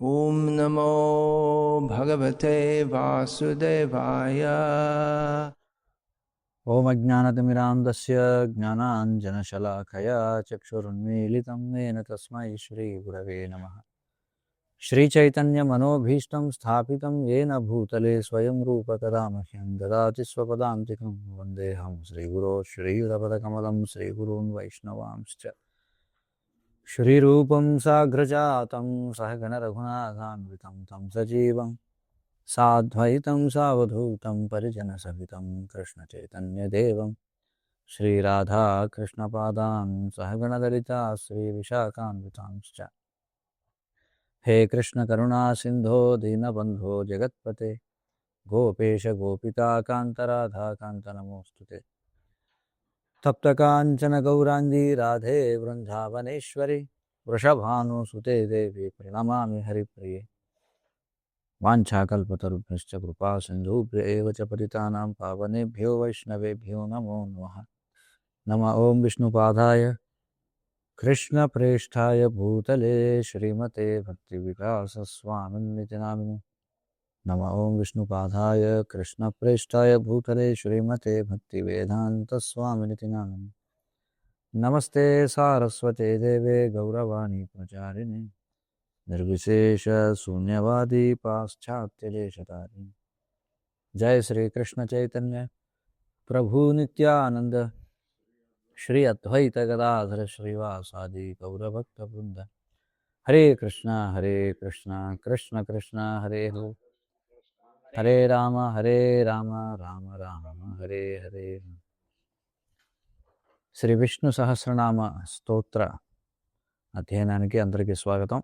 ॐ नमो भगवते वासुदेवाय। ओम अज्ञानतिमिरान्धस्य ज्ञानाञ्जनशलाकया चक्षुरुन्मीलितं येन तस्मै श्रीगुरवे नमः। श्रीचैतन्यमनोभीष्टं स्थापितं येन भूतले स्वयं रूपकदा मह्यं ददाति स्वपदान्तिकं वन्देऽहं श्रीगुरो श्रीयुतपदकमलं श्रीगुरून् वैष्णवांश्च श्रीरूपं साग्रजातं सहगणरघुनाथान्वितं तं सजीवं साद्वैतं सावधूतं परिजनसहितं कृष्णचैतन्यदेवं श्रीराधा कृष्णपादान् सहगणललिता श्रीविशाखान्वितांश्च हे कृष्ण करुणा सिन्धो दीनबन्धो जगत्पते गोपेश गोपिकान्त राधा कान्त नमोऽस्तुते तप्तकाञ्चन गौराङ्गी राधे वृन्दावनेश्वरि वृषभानुसुते देवी प्रणमामि हरिप्रिये वाञ्छाकल्पतरुभ्यश्च कृपा सिन्धुभ्य एव च पतितानां पावनेभ्यो वैष्णवेभ्यो नमो नमः। नमः ॐ विष्णुपादाय कृष्णप्रेष्ठाय भूतले श्रीमते भक्तिविकासस्वामिन्निति नामिने। नमः ॐ विष्णुपादाय कृष्णप्रेष्ठाय भूतले श्रीमते भक्तिवेदान्तस्वामिनिति नामिने। नमस्ते सारस्वते देवे गौरवाणी प्रचारिणे निर्विशेष शून्यवादी पाश्चात्यदेशतारिणे। जय श्री कृष्ण चैतन्य प्रभु नित्यानंद श्री अद्वैत गदाधर श्रीवासादि गौरभक्तवृंद। हरे कृष्णा कृष्ण कृष्ण हरे हरे राम राम राम हरे हरे। శ్రీ విష్ణు సహస్రనామ స్తోత్ర అధ్యయనానికి అందరికీ స్వాగతం.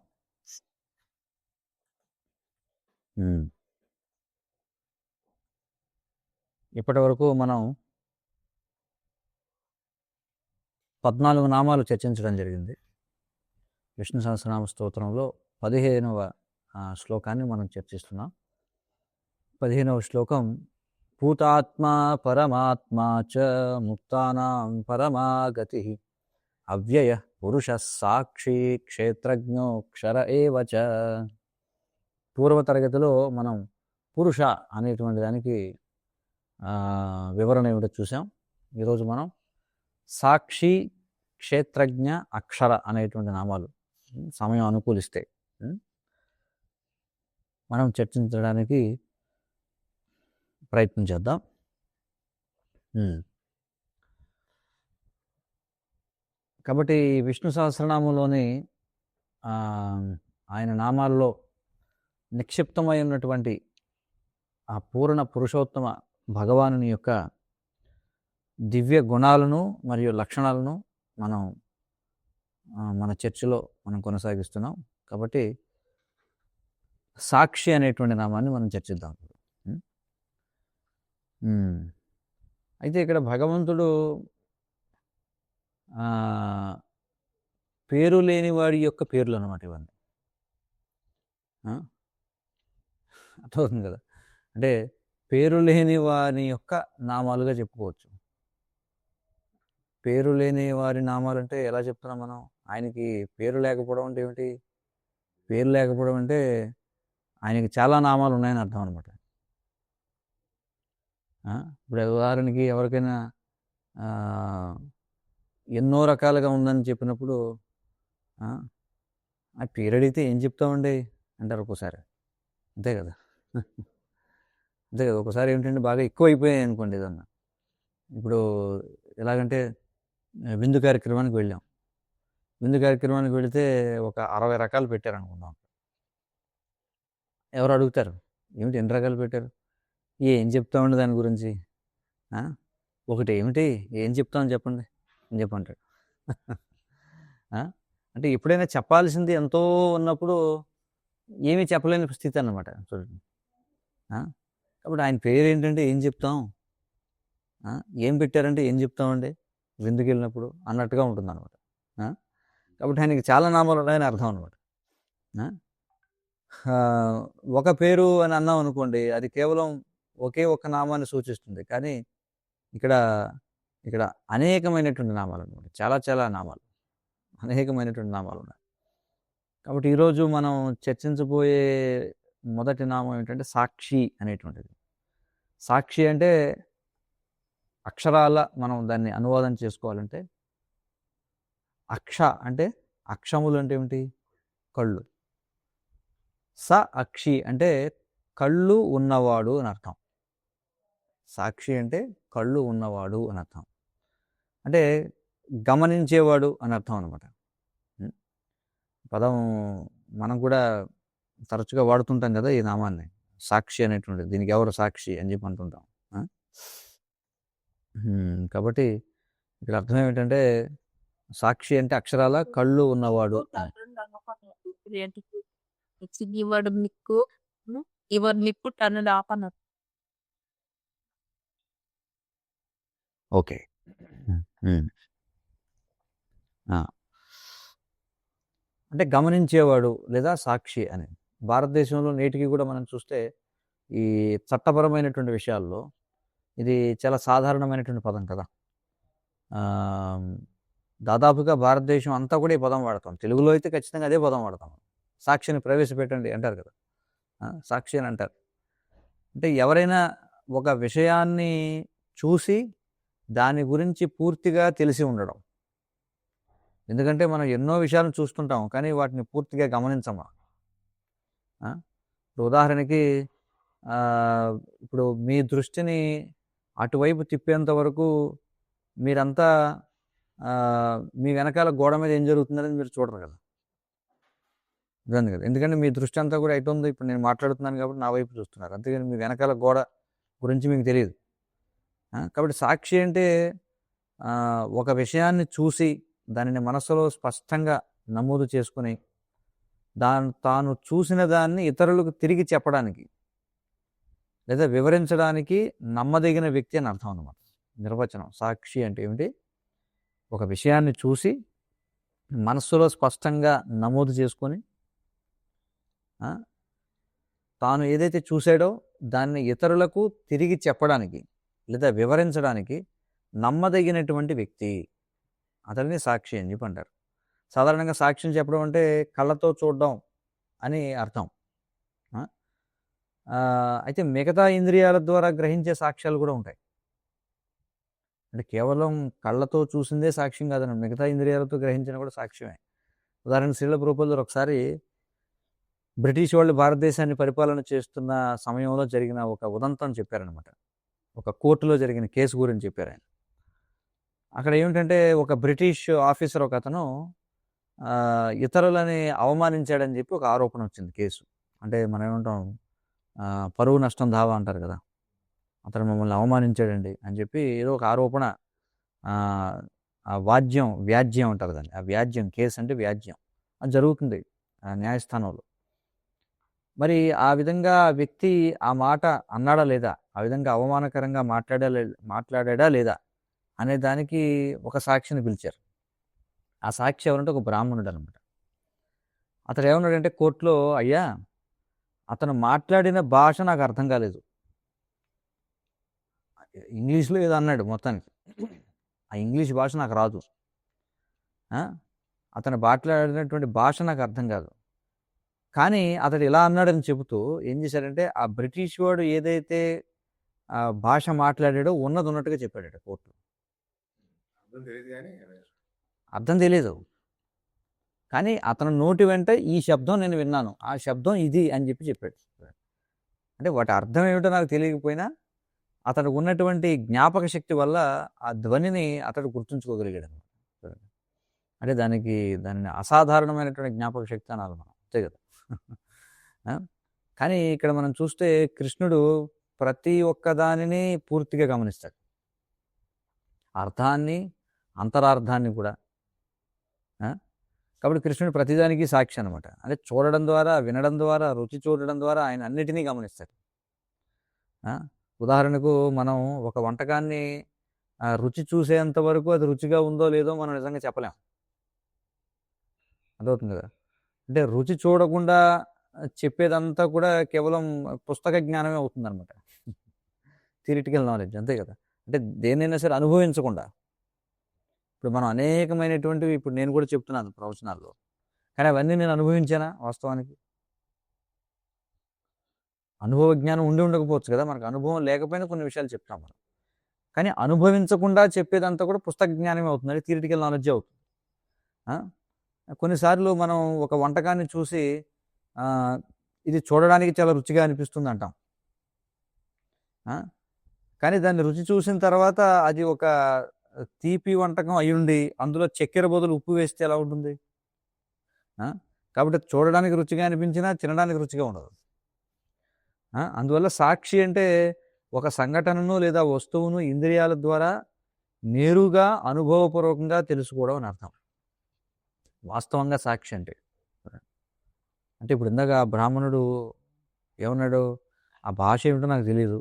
ఇప్పటి వరకు మనం 14 నామాలు చర్చించడం జరిగింది. విష్ణు సహస్రనామ స్తోత్రంలో 15వ శ్లోకాన్ని మనం చర్చిస్తున్నాం. 15వ శ్లోకం భూతాత్మా పరమాత్మా చ ముక్తానాం పరమాగతి అవ్యయ పురుష సాక్షి క్షేత్రజ్ఞో క్షర ఏవ చ. పూర్వ తరగతిలో మనం పురుష అనేటువంటి దానికి వివరణ ఏమిటో చూసాం. ఈరోజు మనం సాక్షి క్షేత్రజ్ఞ అక్షర అనేటువంటి నామాలు సమయం అనుకూలిస్తే మనం చర్చించడానికి ప్రయత్నం చేద్దాం. కాబట్టి విష్ణు సహస్రనామంలోని ఆయన నామాల్లో నిక్షిప్తమై ఉన్నటువంటి ఆ పూర్ణ పురుషోత్తమ భగవానుని యొక్క దివ్య గుణాలను మరియు లక్షణాలను మనం మన చర్చలో మనం కొనసాగిస్తున్నాం. కాబట్టి సాక్షి అనేటువంటి నామాన్ని మనం చర్చిద్దాం. అయితే ఇక్కడ భగవంతుడు పేరు లేని వాడి యొక్క పేర్లు అన్నమాట ఇవన్నీ. అర్థమవుతుంది కదా? అంటే పేరు లేని వారి యొక్క నామాలుగా చెప్పుకోవచ్చు. పేరు లేని వారి నామాలు అంటే ఎలా చెప్తున్నాం మనం? ఆయనకి పేరు లేకపోవడం అంటే ఏమిటి? పేరు లేకపోవడం అంటే ఆయనకి చాలా నామాలు ఉన్నాయని అర్థం అనమాట. ఇప్పుడు ఉదాహరణకి ఎవరికైనా ఎన్నో రకాలుగా ఉందని చెప్పినప్పుడు ఆ పేరు అడిగితే ఏం చెప్తామండి అంటారు ఒక్కోసారి. అంతే కదా? అంతే కదా. ఒకసారి ఏమిటంటే బాగా ఎక్కువ అయిపోయాయి అనుకోండి ఏదన్నా. ఇప్పుడు ఎలాగంటే విందు కార్యక్రమానికి వెళ్ళాం. విందు కార్యక్రమానికి వెళితే ఒక 60 రకాలు పెట్టారు అనుకుందాం. ఎవరు అడుగుతారు, ఏమిటి ఎన్ని రకాలు పెట్టారు, ఏం చెప్తామండి దాని గురించి? ఒకటి ఏమిటి, ఏం చెప్తామని చెప్పండి అని చెప్పంటాడు. అంటే ఎప్పుడైనా చెప్పాల్సింది ఎంతో ఉన్నప్పుడు ఏమీ చెప్పలేని స్థితి అన్నమాట. చూడండి. కాబట్టి ఆయన పేరు ఏంటంటే ఏం చెప్తాం, ఏం పెట్టారంటే ఏం చెప్తామండి విందుకు వెళ్ళినప్పుడు అన్నట్టుగా ఉంటుంది అనమాట. కాబట్టి ఆయనకి చాలా నామాలు ఉన్నాయని అర్థం అనమాట. ఒక పేరు అని అన్నాం అనుకోండి, అది కేవలం ఒకే ఒక నామాన్ని సూచిస్తుంది. కానీ ఇక్కడ అనేకమైనటువంటి నామాలు అనమాట. చాలా చాలా నామాలు, అనేకమైనటువంటి నామాలు ఉన్నాయి. కాబట్టి ఈరోజు మనం చర్చించబోయే మొదటి నామం ఏంటంటే సాక్షి అనేటువంటిది. సాక్షి అంటే అక్షరాల మనం దాన్ని అనువాదం చేసుకోవాలంటే అక్ష అంటే అక్షములు అంటే ఏమిటి? కళ్ళు. అక్షి అంటే కళ్ళు ఉన్నవాడు అని అర్థం. సాక్షి అంటే కళ్ళు ఉన్నవాడు అని అర్థం. అంటే గమనించేవాడు అని అర్థం అనమాట. పదం మనం కూడా తరచుగా వాడుతుంటాం కదా ఈ నామాన్ని, సాక్షి అనేటువంటిది. దీనికి ఎవరు సాక్షి అని చెప్పి అంటుంటాం. కాబట్టి ఇక్కడ అర్థం ఏమిటంటే సాక్షి అంటే అక్షరాల కళ్ళు ఉన్నవాడు. ఓకే. అంటే గమనించేవాడు లేదా సాక్షి అని. భారతదేశంలో నేటికి కూడా మనం చూస్తే ఈ చట్టపరమైనటువంటి విషయాల్లో ఇది చాలా సాధారణమైనటువంటి పదం కదా. దాదాపుగా భారతదేశం అంతా కూడా ఈ పదం వాడతాం. తెలుగులో అయితే ఖచ్చితంగా అదే పదం వాడతాం. సాక్షిని ప్రవేశపెట్టండి అంటారు కదా, సాక్షి అని అంటారు. అంటే ఎవరైనా ఒక విషయాన్ని చూసి దాని గురించి పూర్తిగా తెలిసి ఉండడం. ఎందుకంటే మనం ఎన్నో విషయాలను చూస్తుంటాం కానీ వాటిని పూర్తిగా గమనించమా. ఉదాహరణకి ఇప్పుడు మీ దృష్టిని అటువైపు తిప్పేంత వరకు మీరంతా మీ వెనకాల గోడ మీద ఏం జరుగుతుందని మీరు చూడరు కదా. ఇదండి కదా, ఎందుకంటే మీ దృష్టి అంతా కూడా ఎటు ఉంది, ఇప్పుడు నేను మాట్లాడుతున్నాను కాబట్టి నా వైపు చూస్తున్నారు, అంతేగాని మీ వెనకాల గోడ గురించి మీకు తెలియదు. కాబట్టి సాక్షి అంటే ఒక విషయాన్ని చూసి దానిని మనసులో స్పష్టంగా నమోదు చేసుకుని తాను చూసిన దాన్ని ఇతరులకు తిరిగి చెప్పడానికి లేదా వివరించడానికి నమ్మదగిన వ్యక్తి అని అర్థం అన్నమాట. నిర్వచనం సాక్షి అంటే ఏమిటి? ఒక విషయాన్ని చూసి మనస్సులో స్పష్టంగా నమోదు చేసుకొని తాను ఏదైతే చూసాడో దాన్ని ఇతరులకు తిరిగి చెప్పడానికి లేదా వివరించడానికి నమ్మదగినటువంటి వ్యక్తి, అతడిని సాక్షి అని చెప్పి అంటారు. సాధారణంగా సాక్షిని చెప్పడం అంటే కళ్ళతో చూడడం అని అర్థం. అయితే మిగతా ఇంద్రియాల ద్వారా గ్రహించే సాక్ష్యాలు కూడా ఉంటాయి. అంటే కేవలం కళ్ళతో చూసిందే సాక్ష్యం కాదని, మిగతా ఇంద్రియాలతో గ్రహించిన కూడా సాక్ష్యమే. ఉదాహరణకు శ్రీల ప్రభుపాదులు ఒకసారి బ్రిటిష్ వాళ్ళు భారతదేశాన్ని పరిపాలన చేస్తున్న సమయంలో జరిగిన ఒక ఉదంతం చెప్పారనమాట. ఒక కోర్టులో జరిగిన కేసు గురించి చెప్పారు ఆయన. అక్కడ ఏమిటంటే ఒక బ్రిటిష్ ఆఫీసర్ ఒక అతను ఇతరులని అవమానించాడని చెప్పి ఒక ఆరోపణ వచ్చింది, కేసు. అంటే మనం ఏమంటాం, పరువు నష్టం దావా అంటారు కదా. అతను మమ్మల్ని అవమానించాడండి అని చెప్పి ఏదో ఒక ఆరోపణ, ఆ వ్యాజ్యం అంటారు దాన్ని, ఆ వ్యాజ్యం, కేసు అంటే వ్యాజ్యం, అది జరుగుతుంది న్యాయస్థానంలో. మరి ఆ విధంగా వ్యక్తి ఆ మాట అన్నాడా లేదా, ఆ విధంగా అవమానకరంగా మాట్లాడా లేదా అనే దానికి ఒక సాక్షిని పిలిచారు. ఆ సాక్షి ఎవరంటే ఒక బ్రాహ్మణుడు అనమాట. అతడు ఏమన్నాడంటే కోర్టులో, అయ్యా అతను మాట్లాడిన భాష నాకు అర్థం కాలేదు, ఇంగ్లీష్లో ఏదో అన్నాడు మొత్తానికి, ఆ ఇంగ్లీష్ భాష నాకు రాదు, అతను మాట్లాడినటువంటి భాష నాకు అర్థం కాదు. కానీ అతడు ఇలా అన్నాడని చెబుతూ ఏం చేశాడంటే ఆ బ్రిటిష్ వాడు ఏదైతే భాష మాట్లాడాడో ఉన్నది ఉన్నట్టుగా చెప్పాడు కోర్టులో. అర్థం తెలియదు కానీ అతను నోటి వెంట ఈ శబ్దం నేను విన్నాను, ఆ శబ్దం ఇది అని చెప్పాడు. అంటే వాటి అర్థం ఏమిటో నాకు తెలియకపోయినా అతడు ఉన్నటువంటి జ్ఞాపక శక్తి వల్ల ఆ ధ్వనిని అతడు గుర్తుంచుకోగలిగాడు. అంటే దాన్ని అసాధారణమైనటువంటి జ్ఞాపక శక్తి అనాలి మనం, అంతే కదా. కానీ ఇక్కడ మనం చూస్తే కృష్ణుడు ప్రతి ఒక్క దానిని పూర్తిగా గమనిస్తాడు, అర్థాన్ని అంతరార్థాన్ని కూడా. కాబట్టి కృష్ణుడు ప్రతిదానికి సాక్షి అనమాట. అంటే చూడడం ద్వారా, వినడం ద్వారా, రుచి చూడడం ద్వారా ఆయన అన్నిటినీ గమనిస్తాడు. ఉదాహరణకు మనం ఒక వంటకాన్ని రుచి చూసేంత వరకు అది రుచిగా ఉందో లేదో మనం నిజంగా చెప్పలేం, అదవుతుంది కదా. అంటే రుచి చూడకుండా చెప్పేదంతా కూడా కేవలం పుస్తక జ్ఞానమే అవుతుంది అనమాట, థియరిటికల్ నాలెడ్జ్, అంతే కదా. అంటే దేన్నైనా సరే అనుభవించకుండా, ఇప్పుడు మనం అనేకమైనటువంటివి, ఇప్పుడు నేను కూడా చెప్తున్నాను ప్రవచనాల్లో, కానీ అవన్నీ నేను అనుభవించానా వాస్తవానికి? అనుభవ జ్ఞానం ఉండి ఉండకపోవచ్చు కదా, మనకు అనుభవం లేకపోయినా కొన్ని విషయాలు చెప్తాం మనం. కానీ అనుభవించకుండా చెప్పేదంతా కూడా పుస్తక జ్ఞానమే అవుతుంది, అది థియరిటికల్ నాలెడ్జే అవుతుంది. ఆ? కొన్నిసార్లు మనం ఒక వంటకాన్ని చూసి ఇది చూడడానికి చాలా రుచిగా అనిపిస్తుంది అంటాం. కానీ దాన్ని రుచి చూసిన తర్వాత అది ఒక తీపి వంటకం అయ్యుండి అందులో చక్కెర బదులు ఉప్పు వేస్తే ఎలా ఉంటుంది? కాబట్టి చూడడానికి రుచిగా అనిపించినా తినడానికి రుచిగా ఉండదు. అందువల్ల సాక్షి అంటే ఒక సంఘటనను లేదా వస్తువును ఇంద్రియాల ద్వారా నేరుగా అనుభవపూర్వకంగా తెలుసుకోవడం అని అర్థం. వాస్తవంగా సాక్షి అంటే ఇప్పుడు ఇందాక బ్రాహ్మణుడు ఏమన్నాడు, ఆ భాష ఏమిటో నాకు తెలియదు,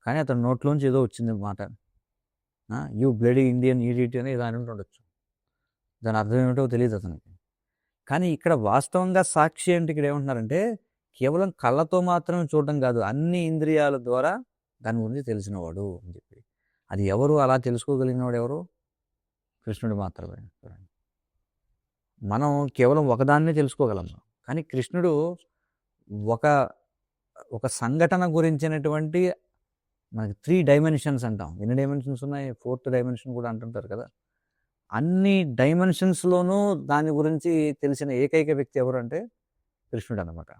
కానీ అతని నోట్లోంచి ఏదో వచ్చింది మాట, యూ బ్లడీ ఇండియన్ ఈడిట్ అని ఏదో అని ఉండొచ్చు, దాని అర్థం ఏమిటో తెలియదు అతనికి. కానీ ఇక్కడ వాస్తవంగా సాక్షి అంటే ఇక్కడ ఏమంటున్నారంటే కేవలం కళ్ళతో మాత్రమే చూడడం కాదు, అన్ని ఇంద్రియాల ద్వారా దాని గురించి తెలిసినవాడు అని చెప్పి. అది ఎవరు అలా తెలుసుకోగలిగినవాడు? ఎవరు? కృష్ణుడు మాత్రమే. మనం కేవలం ఒకదాన్నే తెలుసుకోగలం, కానీ కృష్ణుడు ఒక సంఘటన గురించినటువంటి మనకి 3 డైమెన్షన్స్ అంటాం. ఎన్ని డైమెన్షన్స్ ఉన్నాయి? 4th డైమెన్షన్ కూడా అంటుంటారు కదా. అన్ని డైమెన్షన్స్లోనూ దాని గురించి తెలిసిన ఏకైక వ్యక్తి ఎవరు అంటే కృష్ణుడు అన్నమాట.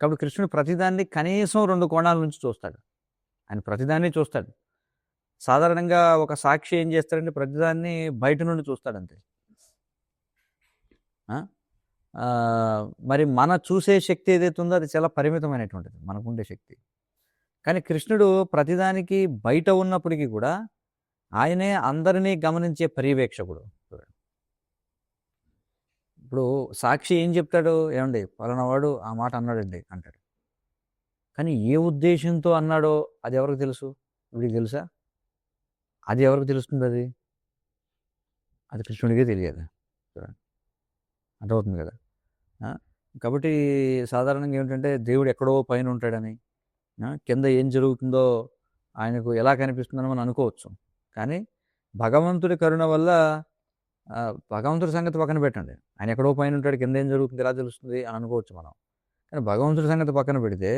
కాబట్టి కృష్ణుడు ప్రతిదాన్ని కనీసం 2 కోణాల నుంచి చూస్తాడు. ఆయన ప్రతిదాన్ని చూస్తాడు. సాధారణంగా ఒక సాక్షి ఏం చేస్తాడంటే ప్రతిదాన్ని బయట నుండి చూస్తాడు అంతే. మరి మన చూసే శక్తి ఏదైతే ఉందో అది చాలా పరిమితమైనటువంటిది, మనకుండే శక్తి. కానీ కృష్ణుడు ప్రతిదానికి బయట ఉన్నప్పటికీ కూడా ఆయనే అందరినీ గమనించే పర్యవేక్షకుడు. ఇప్పుడు సాక్షి ఏం చెప్తాడు, ఏమండి పలానావాడు ఆ మాట అన్నాడండి అంటాడు, కానీ ఏ ఉద్దేశంతో అన్నాడో అది ఎవరికి తెలుసు? వీడికి తెలుసా? అది ఎవరికి తెలుస్తుంది? అది కృష్ణుడికే తెలియదు. అర్థమవుతుంది కదా. కాబట్టి సాధారణంగా ఏమిటంటే దేవుడు ఎక్కడో పైన ఉంటాడని, కింద ఏం జరుగుతుందో ఆయనకు ఎలా కనిపిస్తుందని మనం అనుకోవచ్చు. కానీ భగవంతుడి కరుణ వల్ల భగవంతుడి సంగతి పక్కన పెట్టండి, ఆయన ఎక్కడో పైన ఉంటాడు, కింద ఏం జరుగుతుంది ఎలా తెలుస్తుంది అని అనుకోవచ్చు మనం. కానీ భగవంతుడి సంగతి పక్కన పెడితే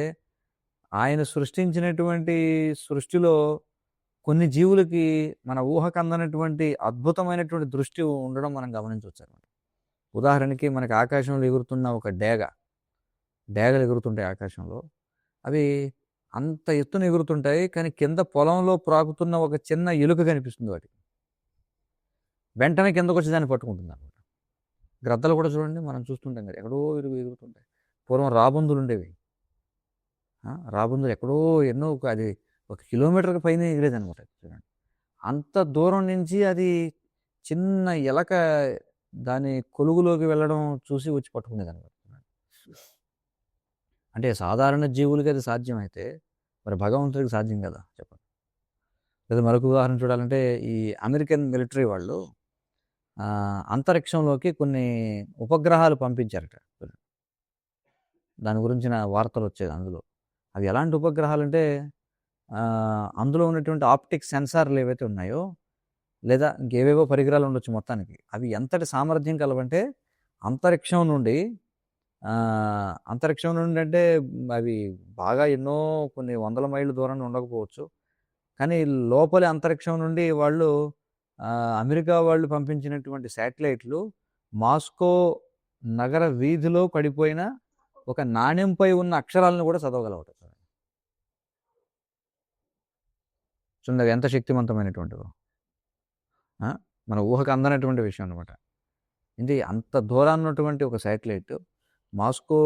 ఆయన సృష్టించినటువంటి సృష్టిలో కొన్ని జీవులకి మన ఊహకు అందనటువంటి అద్భుతమైనటువంటి దృష్టి ఉండడం మనం గమనించవచ్చు అన్నమాట. ఉదాహరణకి మనకి ఆకాశంలో ఎగురుతున్న ఒక డేగలు ఎగురుతుంటాయి ఆకాశంలో. అవి అంత ఎత్తున ఎగురుతుంటాయి, కానీ కింద పొలంలో ప్రాకుతున్న ఒక చిన్న ఎలుక కనిపిస్తుంది వాటికి. వెంటనే కిందకు వచ్చి దాన్ని పట్టుకుంటుంది అనమాట. గ్రద్దలు కూడా చూడండి, మనం చూస్తుంటాం కదా, ఎక్కడో ఎగురుతుంటాయి. పూర్వం రాబందులు ఉండేవి. రాబందులు ఎక్కడో ఎన్నో అది 1 కిలోమీటర్కి పైన ఎగిరేది అనమాట. చూడండి, అంత దూరం నుంచి అది చిన్న ఎలక దాని కొలుగులోకి వెళ్ళడం చూసి వచ్చి పట్టుకునేది అనమాట. అంటే సాధారణ జీవులకి అది సాధ్యమైతే మరి భగవంతుడికి సాధ్యం కదా చెప్పండి. లేదా మరొక ఉదాహరణ చూడాలంటే ఈ అమెరికన్ మిలిటరీ వాళ్ళు అంతరిక్షంలోకి కొన్ని ఉపగ్రహాలు పంపించారట. దాని గురించిన వార్తలు వచ్చేది అందులో. అవి ఎలాంటి ఉపగ్రహాలు అంటే అందులో ఉన్నటువంటి ఆప్టిక్ సెన్సార్లు ఏవైతే ఉన్నాయో లేదా ఇంకేవేవో పరికరాలు ఉండొచ్చు మొత్తానికి, అవి ఎంతటి సామర్థ్యం కలవంటే అంతరిక్షం నుండి అంటే అవి బాగా ఎన్నో కొన్ని 100 మైళ్ళ దూరంలో ఉండకపోవచ్చు, కానీ లోపలి అంతరిక్షం నుండి వాళ్ళు అమెరికా వాళ్ళు పంపించినటువంటి శాటిలైట్లు మాస్కో నగర వీధిలో పడిపోయిన ఒక నాణ్యంపై ఉన్న అక్షరాలను కూడా చదవగలవట. చూడండి ఎంత శక్తివంతమైనటువంటిదో, మన ఊహకు అందనటువంటి విషయం అనమాట. ఇది అంత దూరాన్ని ఉన్నటువంటి ఒక శాటిలైట్ మాస్కో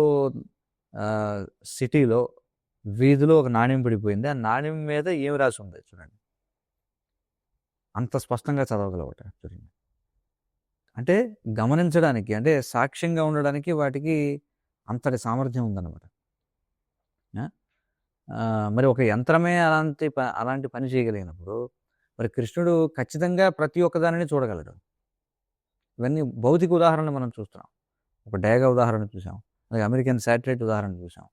సిటీలో వీధిలో ఒక నాణ్యం పడిపోయింది. ఆ నాణ్యం మీద ఏమి రాసి ఉంది చూడండి, అంత స్పష్టంగా చదవగలవట. చూడండి, అంటే గమనించడానికి, అంటే సాక్ష్యంగా ఉండడానికి వాటికి అంతటి సామర్థ్యం ఉందన్నమాట. మరి ఒక యంత్రమే అలాంటి పని చేయగలిగినప్పుడు మరి కృష్ణుడు ఖచ్చితంగా ప్రతి ఒక్కదానిని చూడగలడు. ఇవన్నీ భౌతిక ఉదాహరణలు మనం చూస్తున్నాం. ఒక డేగ ఉదాహరణ చూసాం, అలాగే అమెరికన్ శాటిలైట్ ఉదాహరణ చూసాం.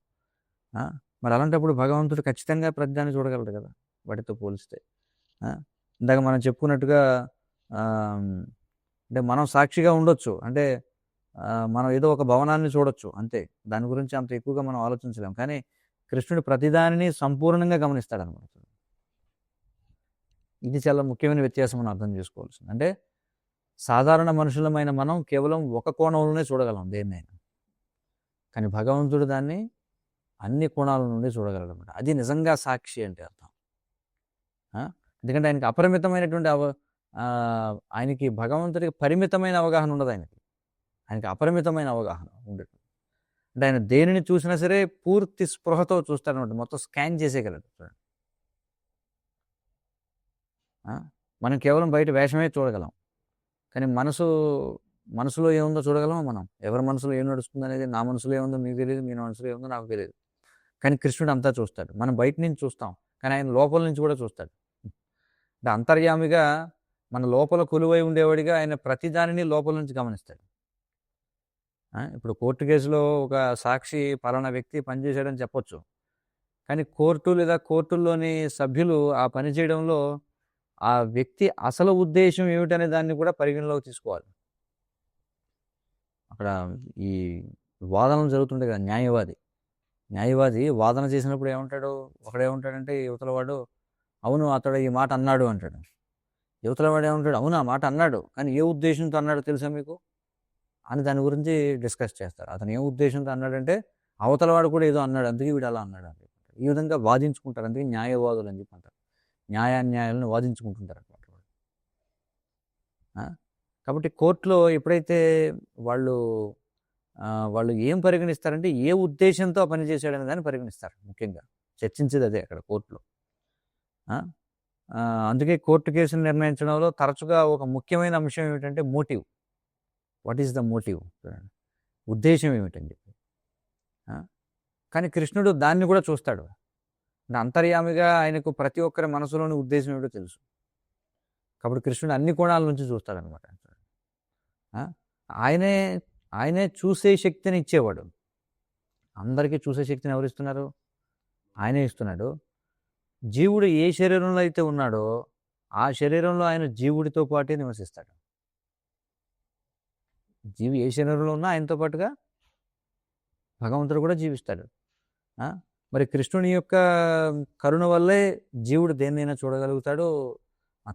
మరి అలాంటప్పుడు భగవంతుడు ఖచ్చితంగా ప్రతిదాన్ని చూడగలడు కదా వాటితో పోలిస్తే. ఇందాక మనం చెప్పుకున్నట్టుగా అంటే మనం సాక్షిగా ఉండొచ్చు, అంటే మనం ఏదో ఒక భవనాన్ని చూడొచ్చు అంతే. దాని గురించి అంత ఎక్కువగా మనం ఆలోచించలేం. కానీ కృష్ణుడు ప్రతిదానిని సంపూర్ణంగా గమనిస్తాడనమాట. ఇది చాలా ముఖ్యమైన వ్యత్యాసం మనం అర్థం చేసుకోవాల్సింది. అంటే సాధారణ మనుషులమైన మనం కేవలం ఒక కోణంలోనే చూడగలం దేన్నైనా. కానీ భగవంతుడు దాన్ని అన్ని కోణాల నుండి చూడగలడు అనమాట. అది నిజంగా సాక్షి అంటే అర్థం. ఎందుకంటే ఆయనకి అపరిమితమైనటువంటి ఆయనకి భగవంతుడికి పరిమితమైన అవగాహన ఉండదు ఆయనకి. ఆయనకి అపరిమితమైన అవగాహన ఉండదు. అంటే ఆయన దేనిని చూసినా సరే పూర్తి స్పృహతో చూస్తాడనమాట. మొత్తం స్కాన్ చేసేయగలడు. మనం కేవలం బయట వేషమే చూడగలం. కానీ మనసులో ఏముందో చూడగలమా మనం? ఎవరి మనసులో ఏం నడుస్తుంది అనేది నా మనసులో ఏముందో మీకు తెలియదు, మీ మనసులో ఏముందో నాకు తెలియదు. కానీ కృష్ణుడు అంతా చూస్తాడు. మనం బయట నుంచి చూస్తాం, కానీ ఆయన లోపల నుంచి కూడా చూస్తాడు. అంటే అంతర్యామిగా మన లోపల కొలువై ఉండేవాడిగా ఆయన ప్రతిదానిని లోపల నుంచి గమనిస్తాడు. ఇప్పుడు కోర్టు కేసులో ఒక సాక్షి పలానా వ్యక్తి పనిచేశాడని చెప్పొచ్చు. కానీ కోర్టు లేదా కోర్టుల్లోని సభ్యులు ఆ పని చేయడంలో ఆ వ్యక్తి అసలు ఉద్దేశం ఏమిటనే దాన్ని కూడా పరిగణలోకి తీసుకోవాలి. అక్కడ ఈ వాదనలు జరుగుతుంటాయి కదా. న్యాయవాది వాదన చేసినప్పుడు ఏమంటాడు? ఒకడేమంటాడంటే యువతల వాడు అవును అతడు ఈ మాట అన్నాడు అంటాడు. యువతల వాడు ఏమంటాడు? అవును ఆ మాట అన్నాడు, కానీ ఏ ఉద్దేశంతో అన్నాడో తెలుసా మీకు అని దాని గురించి డిస్కస్ చేస్తారు. అతను ఏ ఉద్దేశంతో అన్నాడంటే అవతల వాడు కూడా ఏదో అన్నాడు, అందుకే వీడు అలా అన్నాడు అని. ఈ విధంగా వాదించుకుంటారు. అందుకే న్యాయవాదులు అని చెప్పి అంటారు. న్యాయాన్యాయాలను వాదించుకుంటుంటారు అనమాట. కాబట్టి కోర్టులో ఎప్పుడైతే వాళ్ళు ఏం పరిగణిస్తారంటే ఏ ఉద్దేశంతో పని చేశాడనే దాన్ని పరిగణిస్తారు. ముఖ్యంగా చర్చించేది అదే అక్కడ కోర్టులో. అందుకే కోర్టు కేసును నిర్ణయించడంలో తరచుగా ఒక ముఖ్యమైన అంశం ఏమిటంటే motive. What is the motive? ఉద్దేశం ఏమిటని చెప్పి. కానీ కృష్ణుడు దాన్ని కూడా చూస్తాడు. అంతర్యామిగా ఆయనకు ప్రతి ఒక్కరి మనసులోని ఉద్దేశం ఏమిటో తెలుసు. కాబట్టి కృష్ణుడు అన్ని కోణాల నుంచి చూస్తాడనమాట. ఆయనే చూసే శక్తిని ఇచ్చేవాడు. అందరికీ చూసే శక్తిని ఎవరు ఇస్తున్నారు? ఆయనే ఇస్తున్నాడు. జీవుడు ఏ శరీరంలో అయితే ఉన్నాడో ఆ శరీరంలో ఆయన జీవుడితో పాటే నివసిస్తాడు. జీవి ఏ శరీరంలో ఉన్నా ఆయనతో పాటుగా భగవంతుడు కూడా జీవిస్తాడు. మరి కృష్ణుని యొక్క కరుణ వల్లే జీవుడు దేన్నైనా చూడగలుగుతాడు,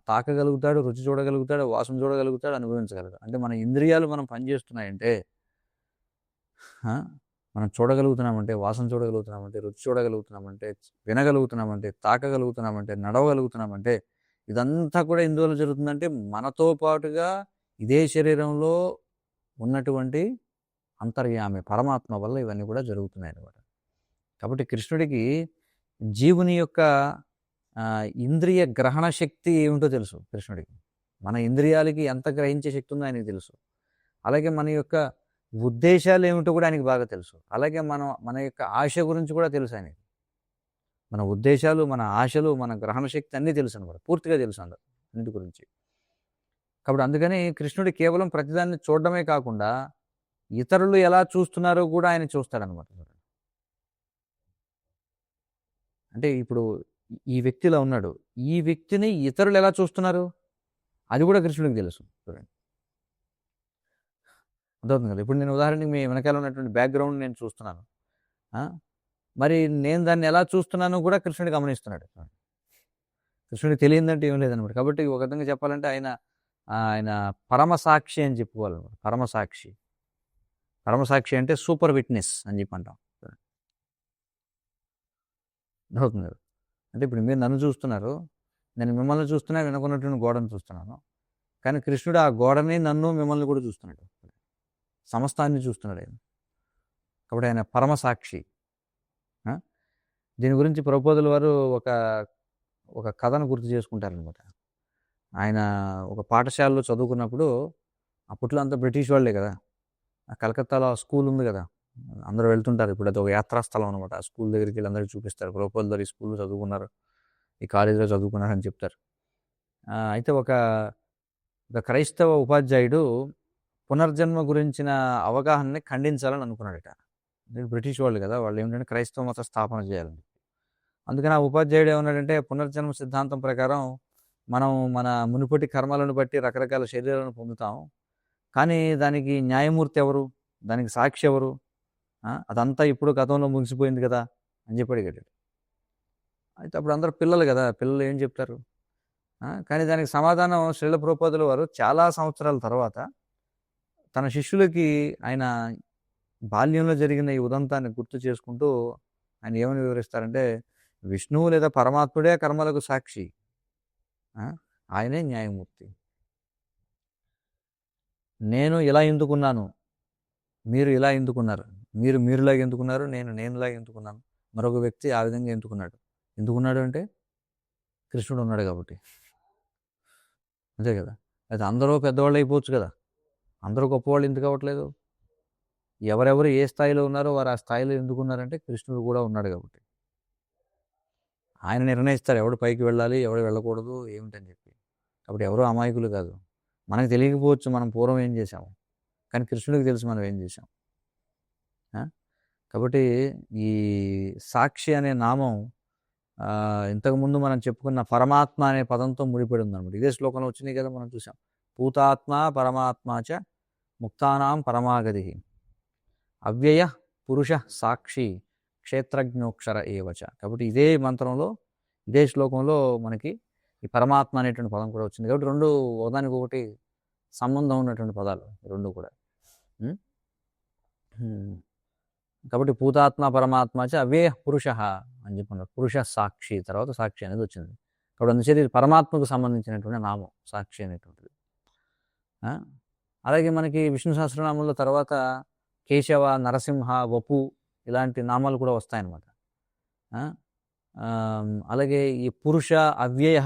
తాకగలుగుతాడు, రుచి చూడగలుగుతాడు, వాసన చూడగలుగుతాడు, అనుభవించగలుగుతాడు. అంటే మన ఇంద్రియాలు మనం పనిచేస్తున్నాయంటే, మనం చూడగలుగుతున్నామంటే, వాసన చూడగలుగుతున్నామంటే, రుచి చూడగలుగుతున్నామంటే, వినగలుగుతున్నామంటే, తాకగలుగుతున్నామంటే, నడవగలుగుతున్నామంటే, ఇదంతా కూడా ఎందువల్ల జరుగుతుందంటే మనతో పాటుగా ఇదే శరీరంలో ఉన్నటువంటి అంతర్యామి పరమాత్మ వల్ల ఇవన్నీ కూడా జరుగుతున్నాయి అన్నమాట. కాబట్టి కృష్ణుడికి జీవుని యొక్క ఇంద్రియ గ్రహణ శక్తి ఏమిటో తెలుసు. కృష్ణుడికి మన ఇంద్రియాలకి ఎంత గ్రహించే శక్తి ఉందో ఆయనకి తెలుసు. అలాగే మన యొక్క ఉద్దేశాలు ఏమిటో కూడా ఆయనకి బాగా తెలుసు. అలాగే మన యొక్క ఆశ గురించి కూడా తెలుసు ఆయనకి. మన ఉద్దేశాలు, మన ఆశలు, మన గ్రహణ శక్తి అన్నీ తెలుసు అనమాట. పూర్తిగా తెలుసు అన్నిటి గురించి. కాబట్టి అందుకని కృష్ణుడు కేవలం ప్రతిదాన్ని చూడడమే కాకుండా ఇతరులు ఎలా చూస్తున్నారో కూడా ఆయన చూస్తాడనమాట. అంటే ఇప్పుడు ఈ వ్యక్తిలో ఉన్నాడు, ఈ వ్యక్తిని ఇతరులు ఎలా చూస్తున్నారు అది కూడా కృష్ణుడికి తెలుసు. చూడండి, అర్థవుతుంది కదా. ఇప్పుడు నేను ఉదాహరణకి మీ వెనకాల ఉన్నటువంటి బ్యాక్గ్రౌండ్ నేను చూస్తున్నాను, మరి నేను దాన్ని ఎలా చూస్తున్నానో కూడా కృష్ణుడు గమనిస్తున్నాడు. కృష్ణుడికి తెలియదంటే ఏం లేదనమాట. కాబట్టి ఒక విధంగా చెప్పాలంటే ఆయన పరమసాక్షి అని చెప్పుకోవాలన్నమాట. పరమసాక్షి అంటే సూపర్ విట్నెస్ అని చెప్పి అంటాం. అవుతుంది కదా. అంటే ఇప్పుడు మీరు నన్ను చూస్తున్నారు, నేను మిమ్మల్ని చూస్తున్నా, వెనుకున్నటువంటి గోడను చూస్తున్నాను. కానీ కృష్ణుడు ఆ గోడని, నన్ను, మిమ్మల్ని కూడా చూస్తున్నాడు. సమస్తాన్ని చూస్తున్నాడు ఆయన. కాబట్టి ఆయన పరమసాక్షి. దీని గురించి ప్రభుపాదుల వారు ఒక కథను గుర్తు చేసుకుంటారనమాట. ఆయన ఒక పాఠశాలలో చదువుకున్నప్పుడు, అప్పట్లో అంతా బ్రిటిష్ వాళ్ళే కదా, కలకత్తాలో స్కూల్ ఉంది కదా, అందరూ వెళ్తుంటారు. ఇప్పుడు అది ఒక యాత్రాస్థలం అనమాట. ఆ స్కూల్ దగ్గరికి వెళ్ళి అందరికీ చూపిస్తారు. ప్రభుపాదుల వారు ఈ స్కూల్లో చదువుకున్నారు, ఈ కాలేజీలో చదువుకున్నారు అని చెప్తారు. అయితే ఒక క్రైస్తవ ఉపాధ్యాయుడు పునర్జన్మ గురించిన అవగాహనని ఖండించాలని అనుకున్నాడట. బ్రిటిష్ వాళ్ళు కదా, వాళ్ళు ఏమిటంటే క్రైస్తవ మత స్థాపన చేయాలని. అందుకని ఆ ఉపాధ్యాయుడు ఏమన్నాడంటే, పునర్జన్మ సిద్ధాంతం ప్రకారం మనం మన మునుపటి కర్మలను బట్టి రకరకాల శరీరాలను పొందుతాం, కానీ దానికి న్యాయమూర్తి ఎవరు, దానికి సాక్షి ఎవరు? అదంతా ఇప్పుడు గతంలో ముగిసిపోయింది కదా అని చెప్పి అడిగాడు. అయితే అప్పుడు అందరూ పిల్లలు కదా, పిల్లలు ఏం చెప్తారు? కానీ దానికి సమాధానం శ్రీల ప్రభుపాదుల వారు చాలా సంవత్సరాల తర్వాత తన శిష్యులకి ఆయన బాల్యంలో జరిగిన ఈ ఉదంతాన్ని గుర్తు చేసుకుంటూ ఆయన ఏమని వివరిస్తారంటే, విష్ణువు లేదా పరమాత్ముడే కర్మలకు సాక్షి, ఆయనే న్యాయమూర్తి. నేను ఇలా ఎందుకున్నాను, మీరు ఇలా ఎందుకున్నారు, మీరు మీరులాగా ఎందుకున్నారు, నేనులాగా ఎందుకున్నాను, మరొక వ్యక్తి ఆ విధంగా ఎందుకున్నాడు అంటే కృష్ణుడు ఉన్నాడు కాబట్టి. అంతే కదా. అయితే అందరూ పెద్దవాళ్ళు అయిపోవచ్చు కదా, అందరూ గొప్పవాళ్ళు ఎందుకు అవ్వట్లేదు? ఎవరెవరు ఏ స్థాయిలో ఉన్నారో వారు ఆ స్థాయిలో ఎందుకున్నారంటే కృష్ణుడు కూడా ఉన్నాడు కాబట్టి. ఆయన నిర్ణయిస్తారు ఎవడు పైకి వెళ్ళాలి, ఎవడు వెళ్ళకూడదు ఏమిటని చెప్పి. కాబట్టి ఎవరూ అమాయకులు కాదు. మనకు తెలియకపోవచ్చు మనం పూర్వం ఏం చేశాము, కానీ కృష్ణుడికి తెలుసు మనం ఏం చేశాం. కాబట్టి ఈ సాక్షి అనే నామం ఇంతకుముందు మనం చెప్పుకున్న పరమాత్మ అనే పదంతో ముడిపడి ఉందన్నమాట. ఇదే శ్లోకంలో వచ్చినాయి కదా, మనం చూసాం. పూతాత్మ పరమాత్మాచ ముక్తానాం పరమాగతి అవ్యయ పురుష సాక్షి క్షేత్రజ్ఞోక్షర ఏవచ. కాబట్టి ఇదే మంత్రంలో, ఇదే శ్లోకంలో మనకి ఈ పరమాత్మ అనేటువంటి పదం కూడా వచ్చింది. కాబట్టి రెండు ఒకదానికి ఒకటి సంబంధం ఉన్నటువంటి పదాలు రెండు కూడా. కాబట్టి పూతాత్మ పరమాత్మ అవ్యయ పురుష అని చెప్పుకున్నారు. పురుష సాక్షి తర్వాత సాక్షి అనేది వచ్చింది. కాబట్టి అందుచేత ఇది పరమాత్మకు సంబంధించినటువంటి నామం సాక్షి అనేటువంటిది. అలాగే మనకి విష్ణు సహస్రనామంలో తర్వాత కేశవ, నరసింహ, వపు ఇలాంటి నామాలు కూడా వస్తాయన్నమాట. అలాగే ఈ పురుష, అవ్యయ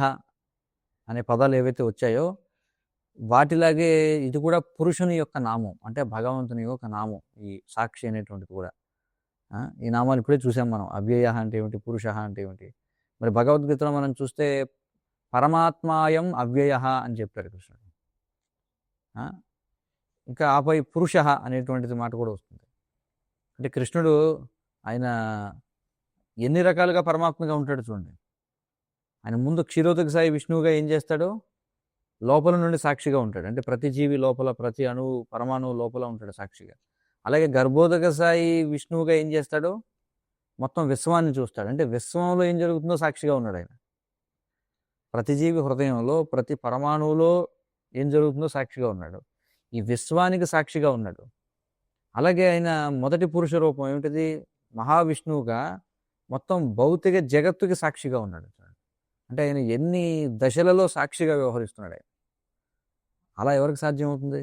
అనే పదాలు ఏవైతే వచ్చాయో వాటిలాగే ఇది కూడా పురుషుని యొక్క నామం, అంటే భగవంతుని యొక్క నామం ఈ సాక్షి అనేటువంటిది కూడా. ఈ నామాలు ఇప్పుడే చూసాం మనం. అవ్యయ అంటే ఏమిటి, పురుష అంటే ఏమిటి. మరి భగవద్గీతలో మనం చూస్తే పరమాత్మాయం అవ్యయ అని చెప్పారు కృష్ణుడు. ఇంకా ఆపై పురుష అనేటువంటిది మాట కూడా వస్తుంది. అంటే కృష్ణుడు ఆయన ఎన్ని రకాలుగా పరమాత్మగా ఉంటాడు చూడండి. ఆయన ముందు క్షీరోదక సాయి విష్ణువుగా ఏం చేస్తాడో లోపల నుండి సాక్షిగా ఉంటాడు. అంటే ప్రతి జీవి లోపల, ప్రతి అణువు పరమాణువు లోపల ఉంటాడు సాక్షిగా. అలాగే గర్భోదక సాయి విష్ణువుగా ఏం చేస్తాడో మొత్తం విశ్వాన్ని చూస్తాడు. అంటే విశ్వంలో ఏం జరుగుతుందో సాక్షిగా ఉన్నాడు ఆయన. ప్రతి జీవి హృదయంలో, ప్రతి పరమాణువులో ఏం జరుగుతుందో సాక్షిగా ఉన్నాడు. ఈ విశ్వానికి సాక్షిగా ఉన్నాడు. అలాగే ఆయన మొదటి పురుష రూపం ఏమిటిది, మహావిష్ణువుగా మొత్తం భౌతిక జగత్తుకి సాక్షిగా ఉన్నాడు. అంటే ఆయన ఎన్ని దశలలో సాక్షిగా వ్యవహరిస్తున్నాడు ఆయన. అలా ఎవరికి సాధ్యమవుతుంది?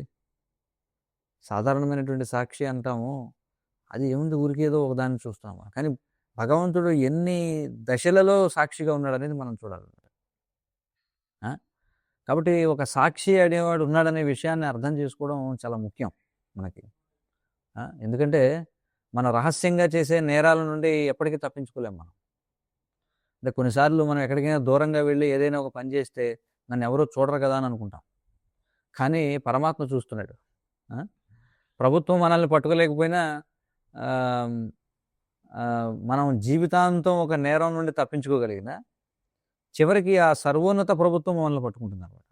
సాధారణమైనటువంటి సాక్షి అంటాము, అది ఏముంది ఊరికి ఏదో ఒకదాన్ని చూస్తాము. కానీ భగవంతుడు ఎన్ని దశలలో సాక్షిగా ఉన్నాడు అనేది మనం చూడాలి. కాబట్టి ఒక సాక్షి అనేవాడు ఉన్నాడనే విషయాన్ని అర్థం చేసుకోవడం చాలా ముఖ్యం మనకి. ఎందుకంటే మన రహస్యంగా చేసే నేరాల నుండి ఎప్పటికీ తప్పించుకోలేము మనం. అంటే కొన్నిసార్లు మనం ఎక్కడికైనా దూరంగా వెళ్ళి ఏదైనా ఒక పని చేస్తే నన్ను ఎవరో చూడరు కదా అని అనుకుంటాం. కానీ పరమాత్మ చూస్తున్నాడు. ప్రభుత్వం మనల్ని పట్టుకోలేకపోయినా మనం జీవితాంతం ఒక నేరం నుండి తప్పించుకోగలిగిన చివరికి ఆ సర్వోన్నత ప్రభుత్వం మనల్ని పట్టుకుంటుంది అన్నమాట.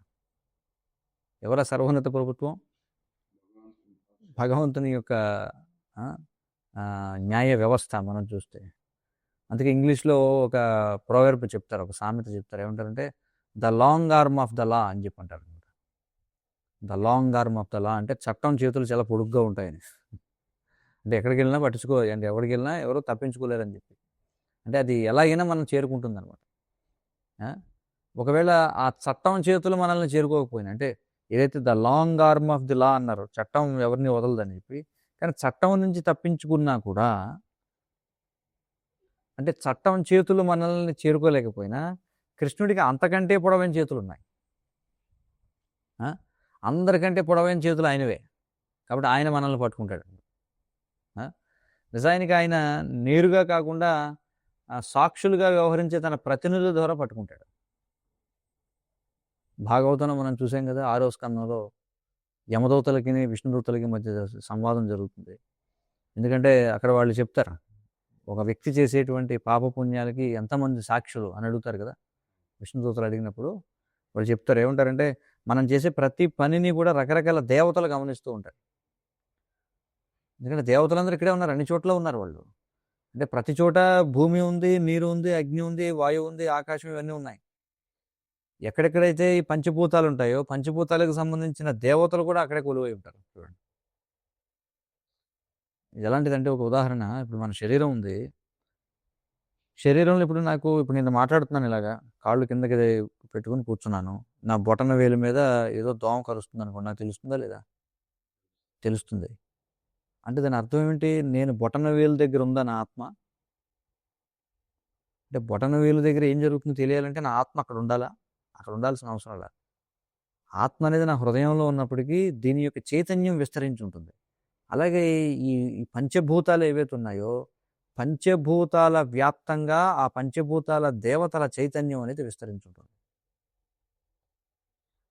ఎవరా సర్వోన్నత ప్రభుత్వం? భగవంతుని యొక్క న్యాయ వ్యవస్థ మనం చూస్తే. అందుకే ఇంగ్లీష్లో ఒక ప్రోవర్బ్ చెప్తారు, ఒక సామెత చెప్తారు. ఏమంటారంటే the long arm of the law అని చెప్పి అంటారు. The long arm of the law అంటే చట్టం చేతులు చాలా పొడుగ్గా ఉంటాయని. అంటే ఎక్కడికి వెళ్ళినా అంటే ఎవరికి వెళ్ళినా ఎవరో తప్పించుకోలేరని చెప్పి. అంటే అది ఎలాగైనా మనం చేరుకుంటుంది అనమాట. ఒకవేళ ఆ చట్టం చేతులు మనల్ని చేరుకోకపోయినా, అంటే ఏదైతే the long arm of the law అన్నారు, చట్టం ఎవరిని వదలదని చెప్పి, కానీ చట్టం నుంచి తప్పించుకున్నా కూడా, అంటే చట్టం చేతులు మనల్ని చేరుకోలేకపోయినా కృష్ణుడికి అంతకంటే పొడవైన చేతులు ఉన్నాయి. అందరికంటే పొడవైన చేతులు ఆయనవే. కాబట్టి ఆయన మనల్ని పట్టుకుంటాడు. నిజానికి ఆయన నేరుగా కాకుండా సాక్షులుగా వ్యవహరించే తన ప్రతినిధుల ద్వారా పట్టుకుంటాడు. భాగవతంలో మనం చూసాం కదా, 6వ స్కందంలో యమదూతలకి విష్ణుదూతలకి మధ్య సంవాదం జరుగుతుంది. ఎందుకంటే అక్కడ వాళ్ళు చెప్తారు, ఒక వ్యక్తి చేసేటువంటి పాపపుణ్యాలకి ఎంతమంది సాక్షులు అని అడుగుతారు కదా. విష్ణుదూతలు అడిగినప్పుడు వాళ్ళు చెప్తారు, ఏమంటారంటే మనం చేసే ప్రతి పనిని కూడా రకరకాల దేవతలు గమనిస్తూ ఉంటారు. ఎందుకంటే దేవతలందరూ ఇక్కడే ఉన్నారు, అన్ని చోట్ల ఉన్నారు వాళ్ళు. అంటే ప్రతి చోట భూమి ఉంది, నీరు ఉంది, అగ్ని ఉంది, వాయువు ఉంది, ఆకాశం ఇవన్నీ ఉన్నాయి. ఎక్కడెక్కడైతే ఈ పంచభూతాలు ఉంటాయో పంచభూతాలకు సంబంధించిన దేవతలు కూడా అక్కడే కొలువై ఉంటారు. చూడండి ఇది ఎలాంటిదంటే, ఒక ఉదాహరణ, ఇప్పుడు మన శరీరం ఉంది. శరీరంలో ఇప్పుడు నేను మాట్లాడుతున్నాను ఇలాగా, కాళ్ళు కిందకి పెట్టుకుని కూర్చున్నాను. నా బొటన వేలు మీద ఏదో దోమ కరుస్తుంది అనుకోండి, నాకు తెలుస్తుందా లేదా? తెలుస్తుంది. అంటే దాని అర్థం ఏమిటి? నేను బొటన వేలు దగ్గర ఉందా నా ఆత్మ? అంటే బొటన వేలు దగ్గర ఏం జరుగుతుందో తెలియాలంటే నా ఆత్మ అక్కడ ఉండాలా? అక్కడ ఉండాల్సిన అవసరం లేదు. ఆత్మ అనేది నా హృదయంలో ఉన్నప్పటికీ దీని యొక్క చైతన్యం విస్తరించి ఉంటుంది. అలాగే ఈ పంచభూతాలు ఏవైతే ఉన్నాయో పంచభూతాల వ్యాప్తంగా ఆ పంచభూతాల దేవతల చైతన్యం అనేది విస్తరించుంటుంది.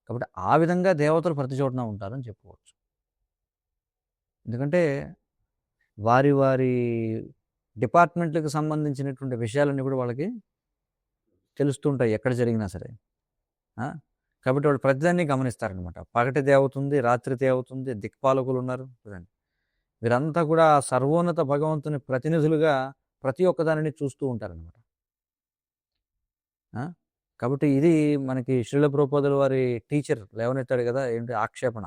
కాబట్టి ఆ విధంగా దేవతలు ప్రతి చోటన ఉంటారని చెప్పుకోవచ్చు. ఎందుకంటే వారి వారి డిపార్ట్మెంట్లకు సంబంధించినటువంటి విషయాలన్నీ కూడా వాళ్ళకి తెలుస్తుంటాయి ఎక్కడ జరిగినా సరే. కాబట్టి వాళ్ళు ప్రతిదాన్ని గమనిస్తారనమాట. పగటి దేవత ఉంది, రాత్రి దేవత ఉంది, దిక్పాలకులు ఉన్నారు. చూడండి, వీరంతా కూడా సర్వోన్నత భగవంతుని ప్రతినిధులుగా ప్రతి ఒక్క దానిని చూస్తూ ఉంటారనమాట. కాబట్టి ఇది మనకి శ్రీల ప్రభుపాదుల వారి టీచర్ లేవనెత్తాడు కదా, ఏంటి ఆక్షేపణ,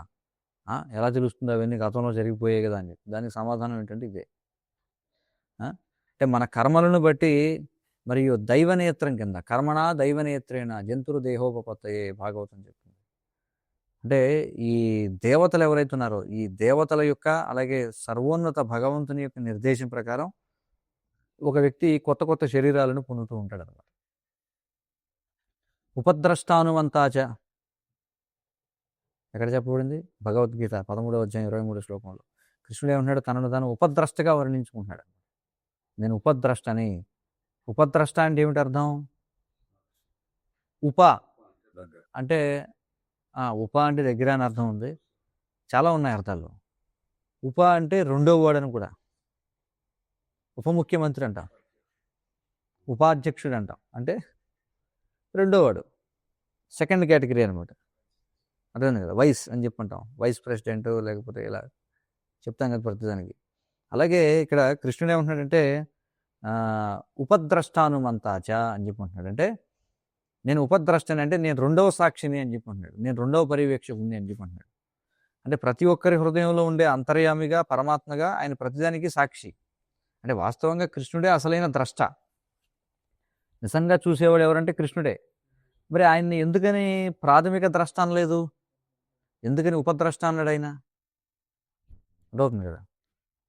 ఎలా తెలుస్తుంది అవన్నీ గతంలో జరిగిపోయాయి కదా అని. దానికి సమాధానం ఏంటంటే ఇదే. అంటే మన కర్మలను బట్టి మరియు దైవనేత్రం కింద కర్మణ దైవనేత్రేణ జంతురు దేహోపపత్తయే భాగవతం చెప్తుంది. అంటే ఈ దేవతలు ఎవరైతే ఉన్నారో ఈ దేవతల యొక్క అలాగే సర్వోన్నత భగవంతుని యొక్క నిర్దేశం ప్రకారం ఒక వ్యక్తి కొత్త కొత్త శరీరాలను పొందుతూ ఉంటాడు అన్నమాట. ఉపద్రష్టానువంతాచ ఎక్కడ చెప్పబడింది? భగవద్గీత 13వ అధ్యాయం 23వ శ్లోకంలో కృష్ణుడు ఏమంటున్నాడు? తనను తాను ఉపద్రష్టగా వర్ణించుకుంటున్నాడు. నేను ఉపద్రష్టని. ఉపద్రష్ట అంటే ఏమిటి అర్థం? ఉప అంటే ఉప అంటే దగ్గర అని అర్థం ఉంది. చాలా ఉన్నాయి అర్థాలు. ఉప అంటే రెండో వాడని కూడా. ఉప ముఖ్యమంత్రి అంటాం, ఉపాధ్యక్షుడు అంటాం, అంటే రెండో వాడు, సెకండ్ కేటగిరీ అనమాట. అర్థమైంది కదా? వైస్ అని చెప్పంటాం, వైస్ ప్రెసిడెంట్ లేకపోతే ఇలా చెప్తాం కదా ప్రతిదానికి. అలాగే ఇక్కడ కృష్ణుడు ఏమంటున్నాడంటే ఉపద్రష్టానుమంతాచ అని చెప్పుకుంటున్నాడు. అంటే నేను ఉపద్రష్టని అంటే నేను రెండవ సాక్షిని అని చెప్పుకుంటున్నాడు, నేను రెండవ పర్యవేక్షకుని అని చెప్పుకుంటున్నాడు. అంటే ప్రతి ఒక్కరి హృదయంలో ఉండే అంతర్యామిగా పరమాత్మగా ఆయన ప్రతిదానికి సాక్షి. అంటే వాస్తవంగా కృష్ణుడే అసలైన ద్రష్ట. నిజంగా చూసేవాడు ఎవరంటే కృష్ణుడే. మరి ఆయన్ని ఎందుకని ప్రాథమిక ద్రష్ట అనలేదు? ఎందుకని ఉపద్రష్ట అన్నాడు? ఆయన అర్థవుతుంది కదా,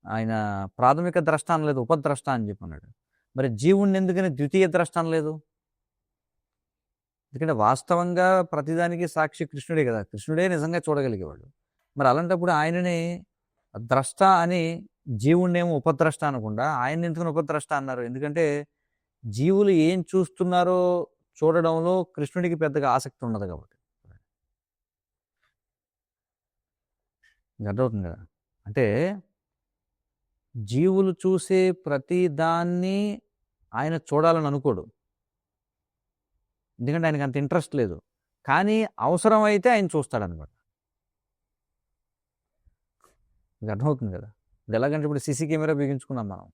ఆయన ప్రాథమిక ద్రష్ట అనలేదు, ఉపద్రష్ట అని చెప్పన్నాడు. మరి జీవుణ్ణి ఎందుకని ద్వితీయ ద్రష్ట అనలేదు? ఎందుకంటే వాస్తవంగా ప్రతిదానికి సాక్షి కృష్ణుడే కదా, కృష్ణుడే నిజంగా చూడగలిగేవాడు. మరి అలాంటప్పుడు ఆయనని ద్రష్ట అని జీవుణ్ణేమో ఉపద్రష్ట అనకుండా ఆయన ఎందుకని ఉపద్రష్ట అన్నారు? ఎందుకంటే జీవులు ఏం చూస్తున్నారో చూడడంలో కృష్ణుడికి పెద్దగా ఆసక్తి ఉండదు కాబట్టి. అర్థమవుతుంది కదా? అంటే జీవులు చూసే ప్రతి దాన్ని ఆయన చూడాలని అనుకోడు, ఎందుకంటే ఆయనకు అంత ఇంట్రెస్ట్ లేదు. కానీ అవసరమైతే ఆయన చూస్తాడనమాట. మీకు అర్థమవుతుంది కదా? ఇప్పుడు ఎలాగంటే ఇప్పుడు సీసీ కెమెరా బిగించుకున్నాం మనం,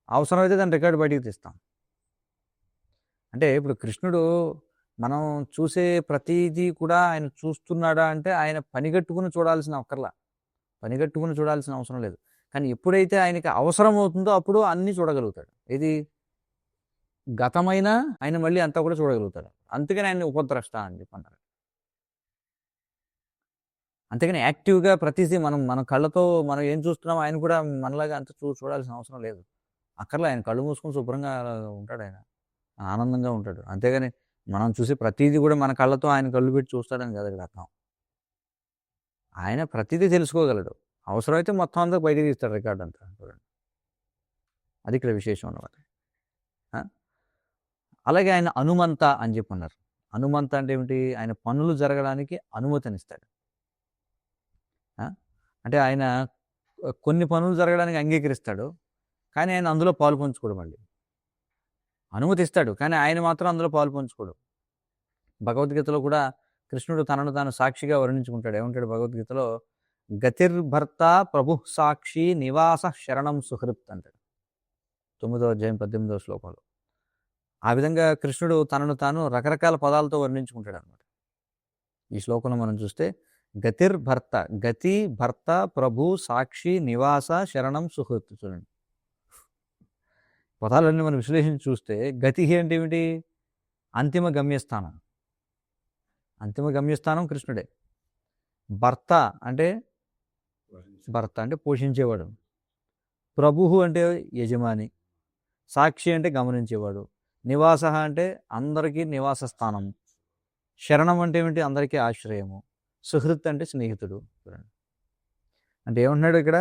అవసరమైతే దాని రికార్డు బయటికి తీస్తాం. అంటే ఇప్పుడు కృష్ణుడు మనం చూసే ప్రతిదీ కూడా ఆయన చూస్తున్నాడా అంటే ఆయన పనిగట్టుకుని చూడాల్సిన అక్కర్లా, పనిగట్టుకుని చూడాల్సిన అవసరం లేదు. కానీ ఎప్పుడైతే ఆయనకి అవసరం అవుతుందో అప్పుడు అన్నీ చూడగలుగుతాడు. ఇది గతమైన ఆయన మళ్ళీ అంతా కూడా చూడగలుగుతాడు. అందుకని ఆయన ఉపద్రష్ట అని చెప్పన్నారు. అంతేగాని యాక్టివ్గా ప్రతిదీ మన కళ్ళతో మనం ఏం చూస్తున్నామో ఆయన కూడా మనలాగా అంత చూడాల్సిన అవసరం లేదు, అక్కర్లా. ఆయన కళ్ళు మూసుకొని శుభ్రంగా ఉంటాడు, ఆయన ఆనందంగా ఉంటాడు. అంతేగాని మనం చూసే ప్రతిదీ కూడా మన కళ్ళతో ఆయన కళ్ళు పెట్టి చూస్తాడని కదా ఇక్కడ అర్థం. ఆయన ప్రతిదీ తెలుసుకోగలడు, అవసరమైతే మొత్తం అంతా బయటికి తీస్తాడు రికార్డు అంతా. చూడండి, అది ఇక్కడ విశేషం అన్నమాట. అలాగే ఆయన అనుమంత అని చెప్పన్నారు. అనుమంత అంటే ఏమిటి? ఆయన పనులు జరగడానికి అనుమతినిస్తాడు. అంటే ఆయన కొన్ని పనులు జరగడానికి అంగీకరిస్తాడు, కానీ ఆయన అందులో పాలు పంచుకోడు. మళ్ళీ అనుమతిస్తాడు కానీ ఆయన మాత్రం అందులో పాలు పంచుకోడు. భగవద్గీతలో కూడా కృష్ణుడు తనను తాను సాక్షిగా వర్ణించుకుంటాడు. ఏమంటాడు భగవద్గీతలో, గతిర్భర్త ప్రభు సాక్షి నివాస శరణం సుహృత్ అంటాడు 9వ అధ్యాయం 18వ శ్లోకంలో. ఆ విధంగా కృష్ణుడు తనను తాను రకరకాల పదాలతో వర్ణించుకుంటాడు అనమాట. ఈ శ్లోకంలో మనం చూస్తే గతిర్భర్త, గతి భర్త ప్రభు సాక్షి నివాస శరణం సుహృత్. చూడండి పదాలన్నీ మనం విశ్లేషించి చూస్తే, గతి అంటే ఏమిటి? అంతిమ గమ్యస్థానం. అంతిమ గమ్యస్థానం కృష్ణుడే. భర్త అంటే పోషించేవాడు. ప్రభువు అంటే యజమాని. సాక్షి అంటే గమనించేవాడు. నివాస అంటే అందరికీ నివాస స్థానం. శరణం అంటే ఏమిటి? అందరికీ ఆశ్రయము. సుహృత్ అంటే స్నేహితుడు. అంటే ఏమంటున్నాడు ఇక్కడ?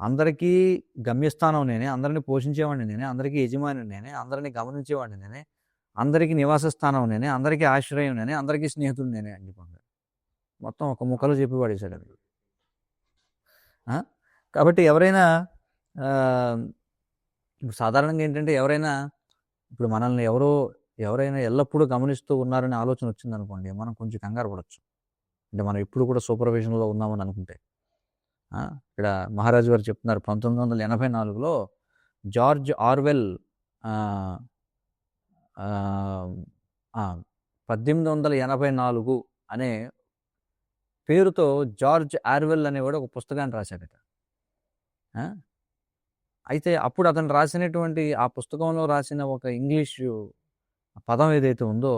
అందరికీ గమ్యస్థానం నేనే, అందరినీ పోషించేవాడిని నేనే, అందరికీ యజమాని నేనే, అందరినీ గమనించేవాడిని నేనే, అందరికీ నివాస స్థానం నేనే, అందరికీ ఆశ్రయం నేనే, అందరికీ స్నేహితుడు నేనే అని చెప్పాడు. మొత్తం ఒక ముక్కలో చెప్పి వాడేశాడు అది. కాబట్టి ఎవరైనా ఇప్పుడు సాధారణంగా ఏంటంటే, ఎవరైనా ఇప్పుడు మనల్ని ఎవరైనా ఎల్లప్పుడూ గమనిస్తూ ఉన్నారనే ఆలోచన వచ్చిందనుకోండి, మనం కొంచెం కంగారు పడవచ్చు. అంటే మనం ఇప్పుడు కూడా సూపర్విజన్లో ఉన్నామని అనుకుంటే. ఇక్కడ మహారాజు గారు చెప్తున్నారు, 1984లో జార్జ్ ఆర్వెల్ 1884 అనే పేరుతో జార్జ్ ఆర్వెల్ అనేవాడు ఒక పుస్తకాన్ని రాశాడట. అయితే అప్పుడు అతను రాసినటువంటి ఆ పుస్తకంలో రాసిన ఒక ఇంగ్లీషు పదం ఏదైతే ఉందో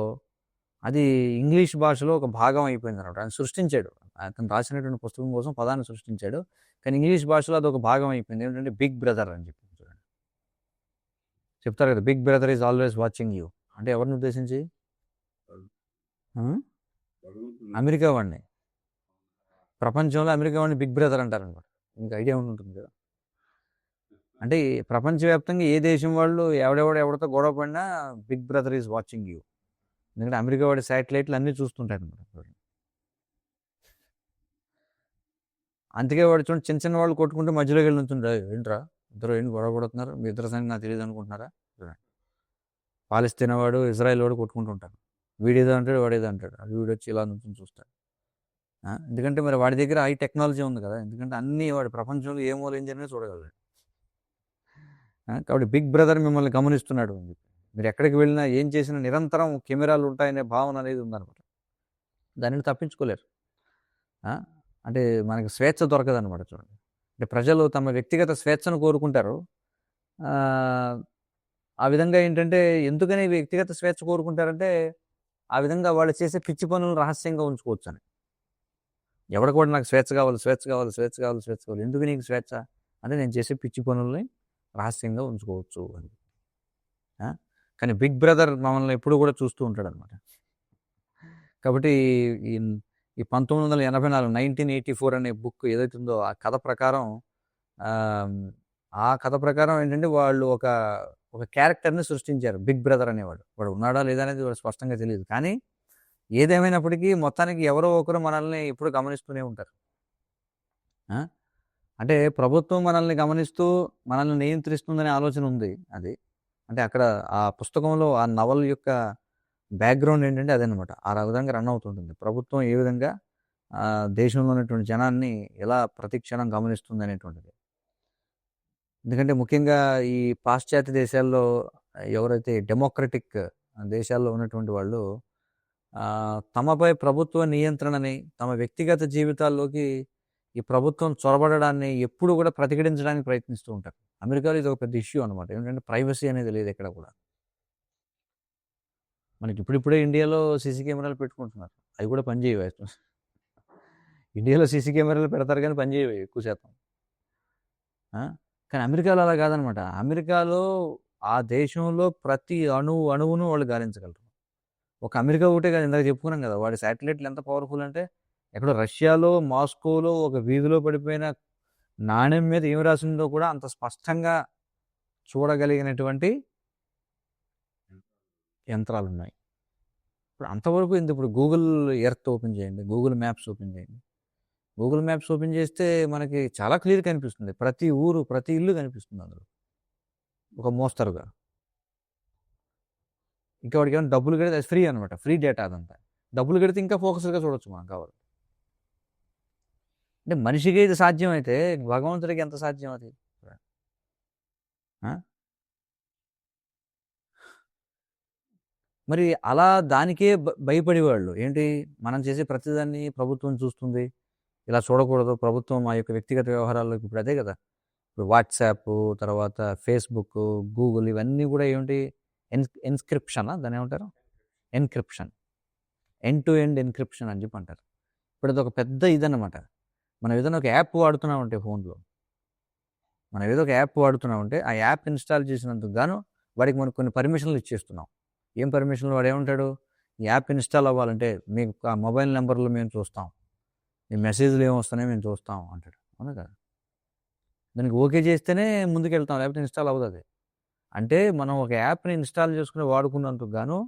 అది ఇంగ్లీష్ భాషలో ఒక భాగం అయిపోయింది అనమాట. ఆయన సృష్టించాడు, అతను రాసినటువంటి పుస్తకం కోసం పదాన్ని సృష్టించాడు, కానీ ఇంగ్లీష్ భాషలో అది ఒక భాగం అయిపోయింది. ఏంటంటే బిగ్ బ్రదర్ అని చెప్పి చూడండి చెప్తారు కదా, big brother is always watching you. అంటే ఎవరిని ఉద్దేశించి? అమెరికా వాడిని. ప్రపంచంలో అమెరికా వాడిని బిగ్ బ్రదర్ అంటారనమాట. మీకు ఐడియా ఉంటుంది కదా. అంటే ప్రపంచవ్యాప్తంగా ఏ దేశం వాళ్ళు ఎవరితో గొడవ పడినా big brother is watching you. ఎందుకంటే అమెరికా వాడి శాటిలైట్లు అన్నీ చూస్తుంటారు అనమాట. అందుకే వాడు చూడండి, చిన్న చిన్న వాళ్ళు కొట్టుకుంటే మధ్యలోకి వెళ్ళి ఉంటుంటారు. ఏంట్రా ఇద్దరు ఏంటి గొడవ పడుతున్నారు, మీ ఇద్దరు సంగతి నాకు తెలియదు అనుకుంటున్నారా? చూడండి, పాలిస్తీనా వాడు ఇజ్రాయెల్ వాడు కొట్టుకుంటుంటారు. వీడేదో అంటాడు, వాడేదో అంటాడు. అది వీడు వచ్చి ఇలా నుంచి చూస్తాడు. ఎందుకంటే మరి వాడి దగ్గర హై టెక్నాలజీ ఉంది కదా. ఎందుకంటే అన్నీ వాడి ప్రపంచంలో ఏ మూల ఏం జరిగినా చూడగలడు. కాబట్టి బిగ్ బ్రదర్ మిమ్మల్ని గమనిస్తున్నాడు అని చెప్పి మీరు ఎక్కడికి వెళ్ళినా ఏం చేసినా నిరంతరం కెమెరాలు ఉంటాయనే భావన అనేది ఉందన్నమాట. దానిని తప్పించుకోలేరు. అంటే మనకి స్వేచ్ఛ దొరకదనమాట. చూడండి, అంటే ప్రజలు తమ వ్యక్తిగత స్వేచ్ఛను కోరుకుంటారు. ఆ విధంగా ఏంటంటే, ఎందుకని వ్యక్తిగత స్వేచ్ఛ కోరుకుంటారంటే, ఆ విధంగా వాళ్ళు చేసే పిచ్చి పనులను రహస్యంగా ఉంచుకోవచ్చు అని. ఎవరికి కూడా నాకు స్వేచ్ఛ కావాలి, స్వేచ్ఛ కావాలి, స్వేచ్ఛ కావాలి, స్వేచ్ఛ కావాలి. ఎందుకు నీకు స్వేచ్ఛ అంటే, నేను చేసే పిచ్చి పనుల్ని రహస్యంగా ఉంచుకోవచ్చు అని. కానీ బిగ్ బ్రదర్ మమ్మల్ని ఎప్పుడు కూడా చూస్తూ ఉంటాడు అనమాట. కాబట్టి ఈ 1984 1984 అనే బుక్ ఏదైతే ఉందో ఆ కథ ప్రకారం ఏంటంటే, వాళ్ళు ఒక క్యారెక్టర్ని సృష్టించారు, బిగ్ బ్రదర్ అనేవాడు. వాడు ఉన్నాడా లేదా అనేది స్పష్టంగా తెలియదు. కానీ ఏదేమైనప్పటికీ మొత్తానికి ఎవరో ఒకరు మనల్ని ఎప్పుడు గమనిస్తూనే ఉంటారు. అంటే ప్రభుత్వం మనల్ని గమనిస్తూ మనల్ని నియంత్రిస్తుందనే ఆలోచన ఉంది. అది అంటే అక్కడ ఆ పుస్తకంలో ఆ నవల యొక్క బ్యాక్గ్రౌండ్ ఏంటంటే అదనమాట. ఆ విధంగా రన్ అవుతుంటుంది. ప్రభుత్వం ఏ విధంగా దేశంలో ఉన్నటువంటి జనాన్ని ఎలా ప్రతిక్షణం గమనిస్తుంది అనేటువంటిది. ఎందుకంటే ముఖ్యంగా ఈ పాశ్చాత్య దేశాల్లో ఎవరైతే డెమోక్రటిక్ దేశాల్లో ఉన్నటువంటి వాళ్ళు తమపై ప్రభుత్వ నియంత్రణని తమ వ్యక్తిగత జీవితాల్లోకి ఈ ప్రభుత్వం చొరబడడాన్ని ఎప్పుడు కూడా ప్రతిఘటించడానికి ప్రయత్నిస్తూ ఉంటారు. అమెరికాలో ఇది ఒక పెద్ద ఇష్యూ అనమాట. ఏంటంటే ప్రైవసీ అనేది లేదు ఎక్కడ కూడా. మనకి ఇప్పుడిప్పుడే ఇండియాలో సీసీ కెమెరాలు పెట్టుకుంటున్నారు, అవి కూడా పనిచేయవు. ఇండియాలో సీసీ కెమెరాలు పెడతారు కానీ పనిచేయవు ఎక్కువ శాతం. కానీ అమెరికాలో అలా కాదనమాట. అమెరికాలో ఆ దేశంలో ప్రతి అణువును వాళ్ళు గాలించగలరు. ఒక అమెరికా ఒకటే కాదు, ఇందాక చెప్పుకున్నాం కదా, వాడి శాటిలైట్లు ఎంత పవర్ఫుల్ అంటే, ఎక్కడో రష్యాలో మాస్కోలో ఒక వీధిలో పడిపోయిన నాణ్యం మీద ఏమి రాసిందో కూడా అంత స్పష్టంగా చూడగలిగినటువంటి యంత్రాలు ఉన్నాయి. ఇప్పుడు అంతవరకు ఇప్పుడు గూగుల్ ఎర్త్ ఓపెన్ చేయండి, గూగుల్ మ్యాప్స్ ఓపెన్ చేయండి. గూగుల్ మ్యాప్స్ ఓపెన్ చేస్తే మనకి చాలా క్లియర్ కనిపిస్తుంది. ప్రతి ఊరు, ప్రతి ఇల్లు కనిపిస్తుంది అందులో ఒక మోస్తరుగా. ఇంకా వాడికి ఏమైనా డబ్బులు కడితే అది ఫ్రీ అనమాట, ఫ్రీ డేటా అదంతా. డబ్బులు కడితే ఇంకా ఫోకస్డ్గా చూడొచ్చు మనం కావాలి. అంటే మనిషికి ఇది సాధ్యం అయితే భగవంతుడికి ఎంత సాధ్యం అది? ఆ? మరి అలా దానికే భయపడేవాళ్ళు ఏంటి, మనం చేసే ప్రతిదాన్ని ప్రభుత్వం చూస్తుంది, ఇలా చూడకూడదు, ప్రభుత్వం మా యొక్క వ్యక్తిగత వ్యవహారాల్లోకి ఇప్పుడు అదే కదా. ఇప్పుడు వాట్సాప్, తర్వాత ఫేస్బుక్, గూగుల్ ఇవన్నీ కూడా ఏమిటి, ఎన్స్క్రిప్షనా దాని ఏమంటారు, encryption, end to end encryption అని చెప్పి అంటారు. ఇప్పుడు అది ఒక పెద్ద ఇదన్నమాట. మనం ఏదైనా ఒక యాప్ వాడుతున్నామంటే ఫోన్లో, మనం ఏదో ఒక యాప్ వాడుతున్నామంటే ఆ యాప్ ఇన్స్టాల్ చేసినందుకు గాను వాడికి మనకు కొన్ని పర్మిషన్లు ఇచ్చేస్తున్నాం. ఏం పర్మిషన్లు? వాడు ఏమంటాడు, ఈ యాప్ ఇన్స్టాల్ అవ్వాలంటే మీకు ఆ మొబైల్ నెంబర్లు మేము చూస్తాం, ఈ మెసేజ్లు ఏమొస్తున్నాయో మేము చూస్తాం అంటాడు. అవునా కదా? దానికి ఓకే చేస్తేనే ముందుకెళ్తాం, లేకపోతే ఇన్స్టాల్ అవ్వదు అది. అంటే మనం ఒక యాప్ని ఇన్స్టాల్ చేసుకుని వాడుకున్నందుకు గాను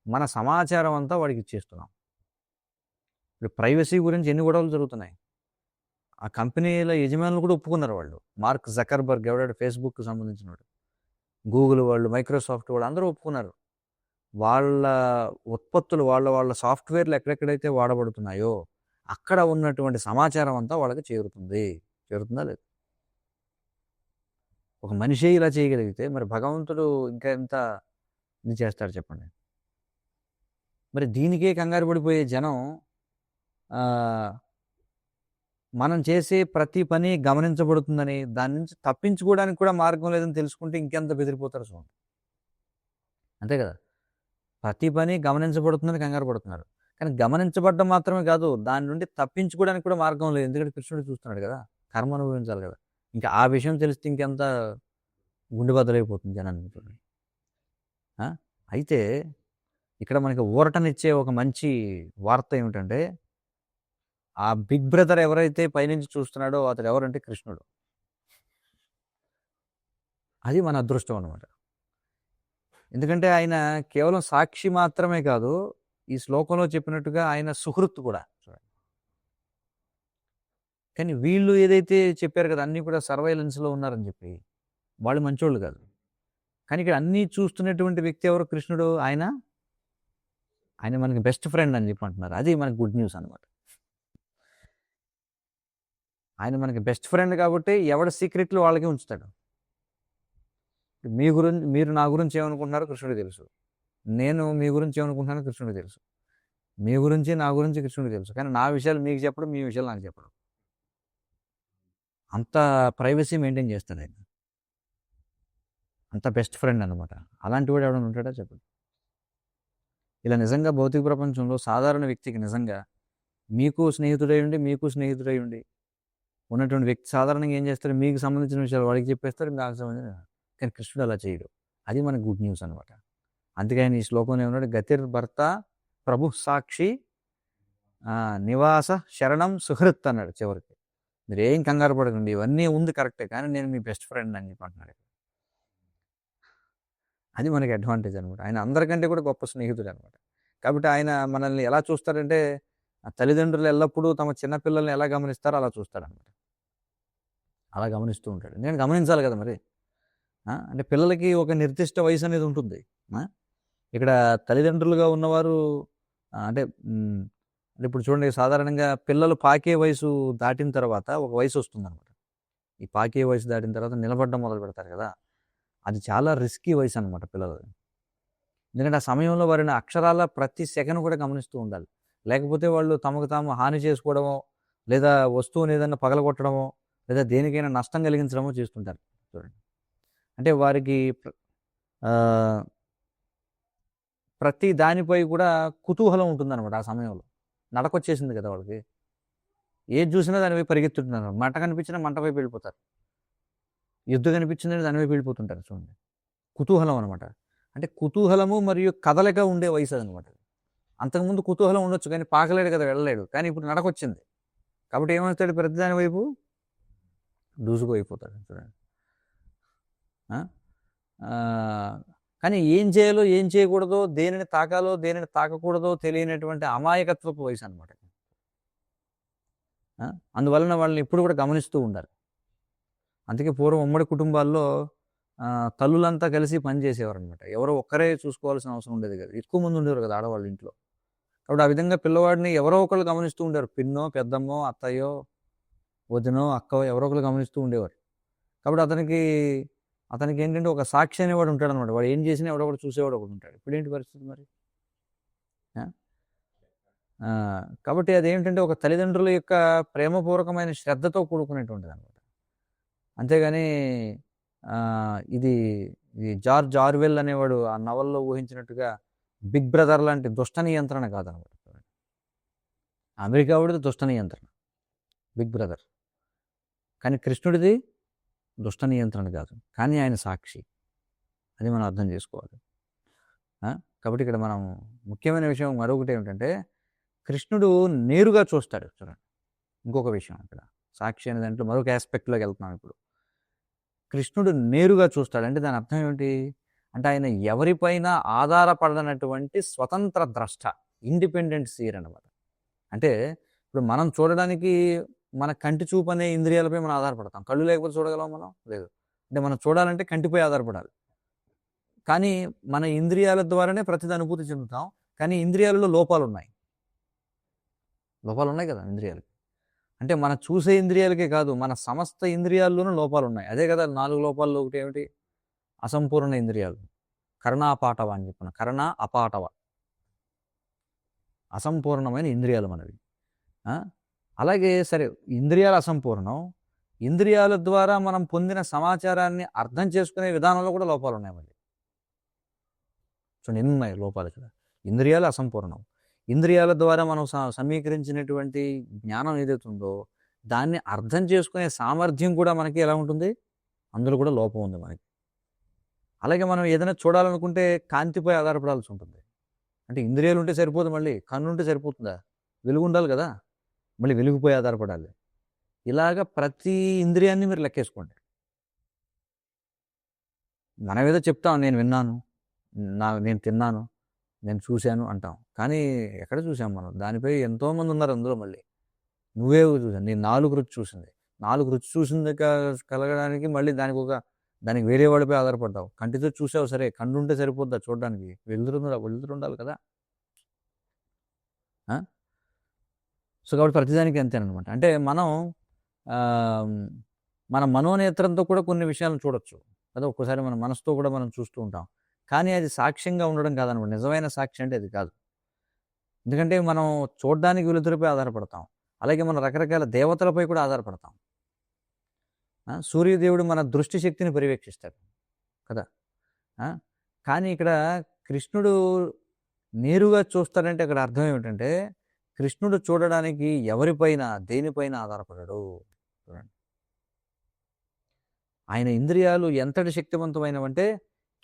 మన సమాచారం అంతా వాడికి ఇచ్చేస్తున్నాం. ఇప్పుడు ప్రైవసీ గురించి ఎన్ని గొడవలు జరుగుతున్నాయి. ఆ కంపెనీల యజమానులు కూడా ఒప్పుకున్నారు. వాళ్ళు మార్క్ జకర్బర్గ్ ఎవడాడు, ఫేస్బుక్కి సంబంధించిన వాడు, గూగుల్ వాళ్ళు, మైక్రోసాఫ్ట్ వాళ్ళు అందరూ ఒప్పుకున్నారు. వాళ్ళ ఉత్పత్తులు, వాళ్ళ సాఫ్ట్వేర్లు ఎక్కడెక్కడైతే వాడబడుతున్నాయో అక్కడ ఉన్నటువంటి సమాచారం అంతా వాళ్ళకి చేరుతుందా లేదు? ఒక మనిషి ఇలా చేయగలిగితే మరి భగవంతుడు ఇంకా ఎంత ఇది చేస్తాడు చెప్పండి. మరి దీనికే కంగారు పడిపోయే జనం మనం చేసే ప్రతి పని గమనించబడుతుందని, దాని నుంచి తప్పించుకోవడానికి కూడా మార్గం లేదని తెలుసుకుంటే ఇంకెంత బెదిరిపోతారు చూడండి. అంతే కదా. ప్రతి పని గమనించబడుతుందని కంగారు పడుతున్నారు, కానీ గమనించబడడం మాత్రమే కాదు, దాని నుండి తప్పించుకోవడానికి కూడా మార్గం లేదు. ఎందుకంటే కృష్ణుడు చూస్తున్నాడు కదా, కర్మ అనుభవించాలి కదా. ఇంకా ఆ విషయం తెలిస్తే ఇంకెంత గుండె బద్దలైపోతుంది జనాన్ని చూడండి. అయితే ఇక్కడ మనకి ఊరటనిచ్చే ఒక మంచి వార్త ఏమిటంటే, ఆ బిగ్ బ్రదర్ ఎవరైతే పైనుంచి చూస్తున్నాడో అతడు ఎవరంటే కృష్ణుడు. అది మన అదృష్టం అన్నమాట. ఎందుకంటే ఆయన కేవలం సాక్షి మాత్రమే కాదు, ఈ శ్లోకంలో చెప్పినట్టుగా ఆయన సుహృత్తు కూడా. కానీ వీళ్ళు ఏదైతే చెప్పారు కదా, అన్నీ కూడా సర్వైలెన్స్లో ఉన్నారని చెప్పి, వాళ్ళు మంచోళ్ళు కాదు. కానీ ఇక్కడ అన్నీ చూస్తున్నటువంటి వ్యక్తి ఎవరు? కృష్ణుడు. ఆయన మనకి బెస్ట్ ఫ్రెండ్ అని చెప్పి అంటున్నారు. అది మనకి గుడ్ న్యూస్ అనమాట. ఆయన మనకి బెస్ట్ ఫ్రెండ్ కాబట్టి ఎవరి సీక్రెట్లు వాళ్ళకే ఉంచుతాడు. మీరు నా గురించి ఏమనుకుంటున్నారో కృష్ణుడికి తెలుసు, నేను మీ గురించి ఏమనుకుంటున్నానో కృష్ణుడికి తెలుసు, మీ గురించి నా గురించి కృష్ణుడికి తెలుసు. కానీ నా విషయాలు మీకు చెప్పడం, మీ విషయాలు నాకు చెప్పడం, అంత ప్రైవసీ మెయింటైన్ చేస్తాడు ఆయన. అంత బెస్ట్ ఫ్రెండ్ అనమాట. అలాంటి వాడు ఎవడన్నా ఉంటాడా చెప్పండి. ఇలా నిజంగా భౌతిక ప్రపంచంలో సాధారణ వ్యక్తికి నిజంగా మీకు స్నేహితుడై ఉండి ఉన్నటువంటి వ్యక్తి సాధారణంగా ఏం చేస్తారు, మీకు సంబంధించిన విషయాలు వాడికి చెప్పేస్తారు, నాకు సంబంధించిన. కానీ కృష్ణుడు అలా చేయడు. అది మనకు గుడ్ న్యూస్ అనమాట. అందుకే ఆయన ఈ శ్లోకంలో ఏమన్నాడు, గతిర్ భర్త ప్రభు సాక్షి నివాస శరణం సుహృత్ అన్నాడు చివరికి. మీరు ఏం కంగారు పడకండి, ఇవన్నీ ఉంది కరెక్టే, కానీ నేను మీ బెస్ట్ ఫ్రెండ్ అని చెప్పి అంటున్నాడు. అది మనకి అడ్వాంటేజ్ అనమాట. ఆయన అందరికంటే కూడా గొప్ప స్నేహితుడు అనమాట. కాబట్టి ఆయన మనల్ని ఎలా చూస్తారంటే, తల్లిదండ్రులు ఎల్లప్పుడూ తమ చిన్నపిల్లల్ని ఎలా గమనిస్తారో అలా చూస్తాడనమాట. అలా గమనిస్తూ ఉంటాడు. నేను గమనించాలి కదా మరి. అంటే పిల్లలకి ఒక నిర్దిష్ట వయసు అనేది ఉంటుంది. ఇక్కడ తల్లిదండ్రులుగా ఉన్నవారు అంటే ఇప్పుడు చూడండి, సాధారణంగా పిల్లలు పాకే వయసు దాటిన తర్వాత ఒక వయసు వస్తుందన్నమాట. ఈ పాకే వయసు దాటిన తర్వాత నిలబడడం మొదలు పెడతారు కదా, అది చాలా రిస్కీ వయసు అనమాట పిల్లలు. ఎందుకంటే ఆ సమయంలో వారిని అక్షరాల ప్రతి సెకండ్ కూడా గమనిస్తూ ఉండాలి. లేకపోతే వాళ్ళు తమకు తాము హాని చేసుకోవడమో, లేదా వస్తువుని ఏదైనా పగలగొట్టడమో, లేదా దేనికైనా నష్టం కలిగించడమో చేస్తుంటారు చూడండి. అంటే వారికి ప్రతి దానిపై కూడా కుతూహలం ఉంటుందన్నమాట. ఆ సమయంలో నడకొచ్చేసింది కదా వాళ్ళకి, ఏది చూసినా దానిపై పరిగెత్తుంటున్నారు. మంట కనిపించినా మంటపై వెళ్ళిపోతారు, యుద్ధం కనిపించిందని దానిపై వెళ్ళిపోతుంటారు చూడండి. కుతూహలం అనమాట. అంటే కుతూహలము మరియు కదలిక ఉండే వయసు అనమాట. అంతకుముందు కుతూహలం ఉండొచ్చు, కానీ పాకలేడు కదా, వెళ్ళలేడు. కానీ ఇప్పుడు నడకొచ్చింది కాబట్టి ఏమవుతాడు, ప్రతిదాని వైపు దూసుకుపోయిపోతాడు చూడండి. కానీ ఏం చేయాలో ఏం చేయకూడదో, దేనిని తాకాలో దేనిని తాకకూడదో తెలియనటువంటి అమాయకత్వపు వయసు అనమాట. అందువలన వాళ్ళని ఎప్పుడు కూడా గమనిస్తూ ఉండాలి. అందుకే పూర్వం ఉమ్మడి కుటుంబాల్లో తల్లులంతా కలిసి పనిచేసేవారు అనమాట. ఎవరో ఒక్కరే చూసుకోవాల్సిన అవసరం ఉండేది కదా. ఎక్కువ మంది ఉండేవారు కదా ఆడవాళ్ళు ఇంట్లో. కాబట్టి ఆ విధంగా పిల్లవాడిని ఎవరో ఒకళ్ళు గమనిస్తూ ఉండేవారు. పిన్నో, పెద్దమ్మో, అత్తయ్యో, వదినో, అక్కో ఎవరో ఒకళ్ళు గమనిస్తూ ఉండేవారు. కాబట్టి అతనికి ఏంటంటే ఒక సాక్షి అనేవాడు ఉంటాడనమాట. వాడు ఏం చేసినా ఎవడో ఒకడు చూసేవాడు ఒకడు ఉంటాడు. ఇప్పుడేంటి పరిస్థితి మరి? ఆ? ఆ, కాబట్టి అదేంటంటే ఒక తల్లిదండ్రుల యొక్క ప్రేమపూర్వకమైన శ్రద్ధతో కూడుకునేటువంటిది అనమాట. అంతేగాని ఆ, ఇది ఇది జార్జ్ ఆర్వెల్ అనేవాడు ఆ నవల్లో ఊహించినట్టుగా బిగ్ బ్రదర్ లాంటి దుష్ట నియంత్రణ కాదనమాట. అమెరికా వాడిది దుష్ట నియంత్రణ, బిగ్ బ్రదర్. కానీ కృష్ణుడిది దుష్ట నియంత్రణ కాదు, కానీ ఆయన సాక్షి. అది మనం అర్థం చేసుకోవాలి. కాబట్టి ఇక్కడ మనం ముఖ్యమైన విషయం మరొకటి ఏమిటంటే కృష్ణుడు నేరుగా చూస్తాడు. చూడండి, ఇంకొక విషయం ఇక్కడ సాక్షి అనే దాంట్లో మరొక ఆస్పెక్ట్లోకి వెళ్తున్నాం ఇప్పుడు. కృష్ణుడు నేరుగా చూస్తాడు అంటే దాని అర్థం ఏమిటి అంటే ఆయన ఎవరిపైన ఆధారపడనటువంటి స్వతంత్ర ద్రష్ట, ఇండిపెండెంట్ సీర్ అనమాట. అంటే ఇప్పుడు మనం చూడడానికి మన కంటి చూపు అనే ఇంద్రియాలపై మనం ఆధారపడతాం. కళ్ళు లేకపోతే చూడగలం మనం? లేదు. అంటే మనం చూడాలంటే కంటిపై ఆధారపడాలి. కానీ మన ఇంద్రియాల ద్వారానే ప్రతిదీ అనుభూతి చెందుతాం. కానీ ఇంద్రియాలలో లోపాలు ఉన్నాయి కదా ఇంద్రియాలు. అంటే మనం చూసే ఇంద్రియాలకే కాదు, మన సమస్త ఇంద్రియాల్లోనూ లోపాలు ఉన్నాయి. అదే కదా 4 లోపాల్లో ఒకటి ఏమిటి? అసంపూర్ణ ఇంద్రియాలు. కర్ణాపాటవ అని చెప్పిన, కర్ణ అపాటవ, అసంపూర్ణమైన ఇంద్రియాలు మనవి. అలాగే సరే, ఇంద్రియాలు అసంపూర్ణం. ఇంద్రియాల ద్వారా మనం పొందిన సమాచారాన్ని అర్థం చేసుకునే విధానంలో కూడా లోపాలు ఉన్నాయి మళ్ళీ. చూడండి, ఎన్ని ఉన్నాయి లోపాలు ఇక్కడ. ఇంద్రియాలు అసంపూర్ణం. ఇంద్రియాల ద్వారా మనం సమీకరించినటువంటి జ్ఞానం ఏదైతే ఉందో దాన్ని అర్థం చేసుకునే సామర్థ్యం కూడా మనకి ఎలా ఉంటుంది? అందులో కూడా లోపం ఉంది మనకి. అలాగే మనం ఏదైనా చూడాలనుకుంటే కాంతిపై ఆధారపడాల్సి ఉంటుంది. అంటే ఇంద్రియాలు ఉంటే సరిపోదు, మళ్ళీ కన్ను ఉంటే సరిపోతుందా? వెలుగు ఉండాలి కదా, మళ్ళీ వెలుగుపై ఆధారపడాలి. ఇలాగ ప్రతి ఇంద్రియాన్ని మీరు లెక్కేసుకోండి. మనం ఏదో చెప్తాం, నేను విన్నాను, నేను తిన్నాను, నేను చూశాను అంటాం. కానీ ఎక్కడ చూసాం మనం? దానిపై ఎంతోమంది ఉన్నారు అందులో. మళ్ళీ నువ్వే చూసాను, నేను 4 రుచి చూసింది. 4 రుచి చూసింది కలగడానికి మళ్ళీ దానికి వేరే వాడిపై ఆధారపడ్డావు. కంటితో చూసావు, సరే, కన్ను ఉంటే సరిపోద్దా చూడడానికి? వెళ్తుండాలి కదా. సో కాబట్టి ప్రతిదానికి అంతేనమాట. అంటే మనం మన మనోనేత్రంతో కూడా కొన్ని విషయాలను చూడొచ్చు కదా. ఒక్కోసారి మన మనసుతో కూడా మనం చూస్తూ ఉంటాం. కానీ అది సాక్ష్యంగా ఉండడం కాదనమాట. నిజమైన సాక్షి అంటే అది కాదు. ఎందుకంటే మనం చూడడానికి వెలుతురుపై ఆధారపడతాం. అలాగే మనం రకరకాల దేవతలపై కూడా ఆధారపడతాం. సూర్యదేవుడు మన దృష్టి శక్తిని పర్యవేక్షిస్తాడు కదా. కానీ ఇక్కడ కృష్ణుడు నేరుగా చూస్తాడంటే అక్కడ అర్థం ఏమిటంటే కృష్ణుడు చూడడానికి ఎవరిపైన దేనిపైన ఆధారపడడు. చూడండి, ఆయన ఇంద్రియాలు ఎంతటి శక్తివంతమైనవంటే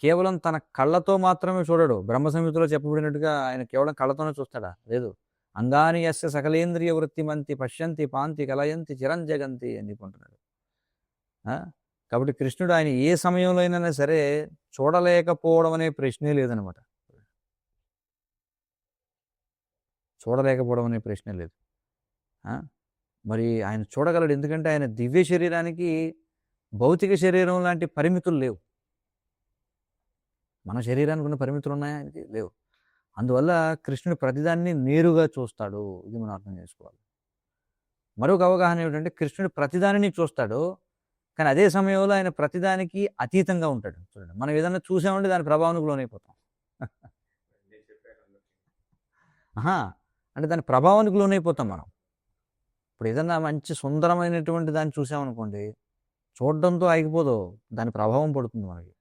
కేవలం తన కళ్ళతో మాత్రమే చూడడు. బ్రహ్మ సంహితలో చెప్పబడినట్టుగా ఆయన కేవలం కళ్ళతోనే చూస్తాడా? లేదు. అంగాని యస్య సకలేంద్రియ వృత్తిమంతి పశ్యంతి పాంతి కలయంతి చిరంజగంతి అని చెప్పుకుంటున్నాడు. కాబట్టి కృష్ణుడు ఆయన ఏ సమయంలో అయినా సరే చూడలేకపోవడం అనే ప్రశ్నే లేదనమాట. చూడలేకపోవడం అనే ప్రశ్నే లేదు. మరి ఆయన చూడగలడు, ఎందుకంటే ఆయన దివ్య శరీరానికి భౌతిక శరీరం లాంటి పరిమితులు లేవు. మన శరీరానికి ఉన్న పరిమితులు ఉన్నాయా? ఆయనకి లేవు. అందువల్ల కృష్ణుడు ప్రతిదాన్ని నేరుగా చూస్తాడు. ఇది మనం అర్థం చేసుకోవాలి. మరొక అవగాహన ఏమిటంటే కృష్ణుడు ప్రతిదానిని చూస్తాడు, కానీ అదే సమయంలో ఆయన ప్రతిదానికి అతీతంగా ఉంటాడు. చూడండి, మనం ఏదైనా చూసామంటే దాని ప్రభావానికి లోనైపోతాం. అంటే దాని ప్రభావానికి లోనైపోతాం మనం. ఇప్పుడు ఏదన్నా మంచి సుందరమైనటువంటి దాన్ని చూసామనుకోండి, చూడడంతో ఆగిపోదు, దాని ప్రభావం పడుతుంది మనకి.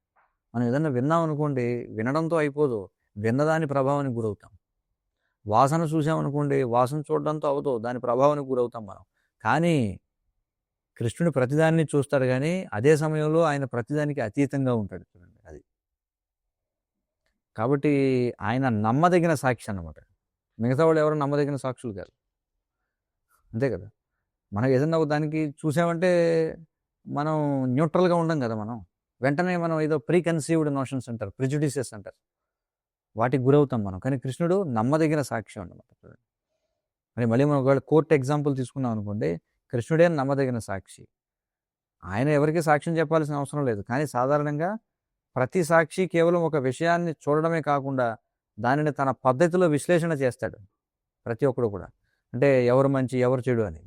మనం ఏదన్నా విన్నాం అనుకోండి, వినడంతో అయిపోదు, విన్నదాని ప్రభావానికి గురవుతాం. వాసన చూసామనుకోండి, వాసన చూడడంతో అవదు, దాని ప్రభావానికి గురవుతాం మనం. కానీ కృష్ణుడు ప్రతిదాన్ని చూస్తాడు, కానీ అదే సమయంలో ఆయన ప్రతిదానికి అతీతంగా ఉంటాడు. చూడండి, అది కాబట్టి ఆయన నమ్మదగిన సాక్షి అన్నమాట. మిగతా వాళ్ళు ఎవరు నమ్మదగిన సాక్షులు కాదు. అంతే కదా. మనం ఏదన్నా ఒక దానికి చూసామంటే మనం న్యూట్రల్గా ఉండం కదా. మనం వెంటనే మనం ఏదో ప్రీకన్సీవ్డ్ నోషన్స్ అంటారు, ప్రిజుడిసెస్ అంటారు, వాటికి గురవుతాం మనం. కానీ కృష్ణుడు నమ్మదగిన సాక్షి అన్నమాట. మరి మళ్ళీ మనం ఒకవేళ కోర్టు ఎగ్జాంపుల్ తీసుకున్నాం అనుకోండి, కృష్ణుడే నమ్మదగిన సాక్షి. ఆయన ఎవరికి సాక్ష్యం చెప్పాల్సిన అవసరం లేదు. కానీ సాధారణంగా ప్రతి సాక్షి కేవలం ఒక విషయాన్ని చూడడమే కాకుండా దానిని తన పద్ధతిలో విశ్లేషణ చేస్తాడు. ప్రతి ఒక్కడు కూడా. అంటే ఎవరు మంచి, ఎవరు చెడు అని.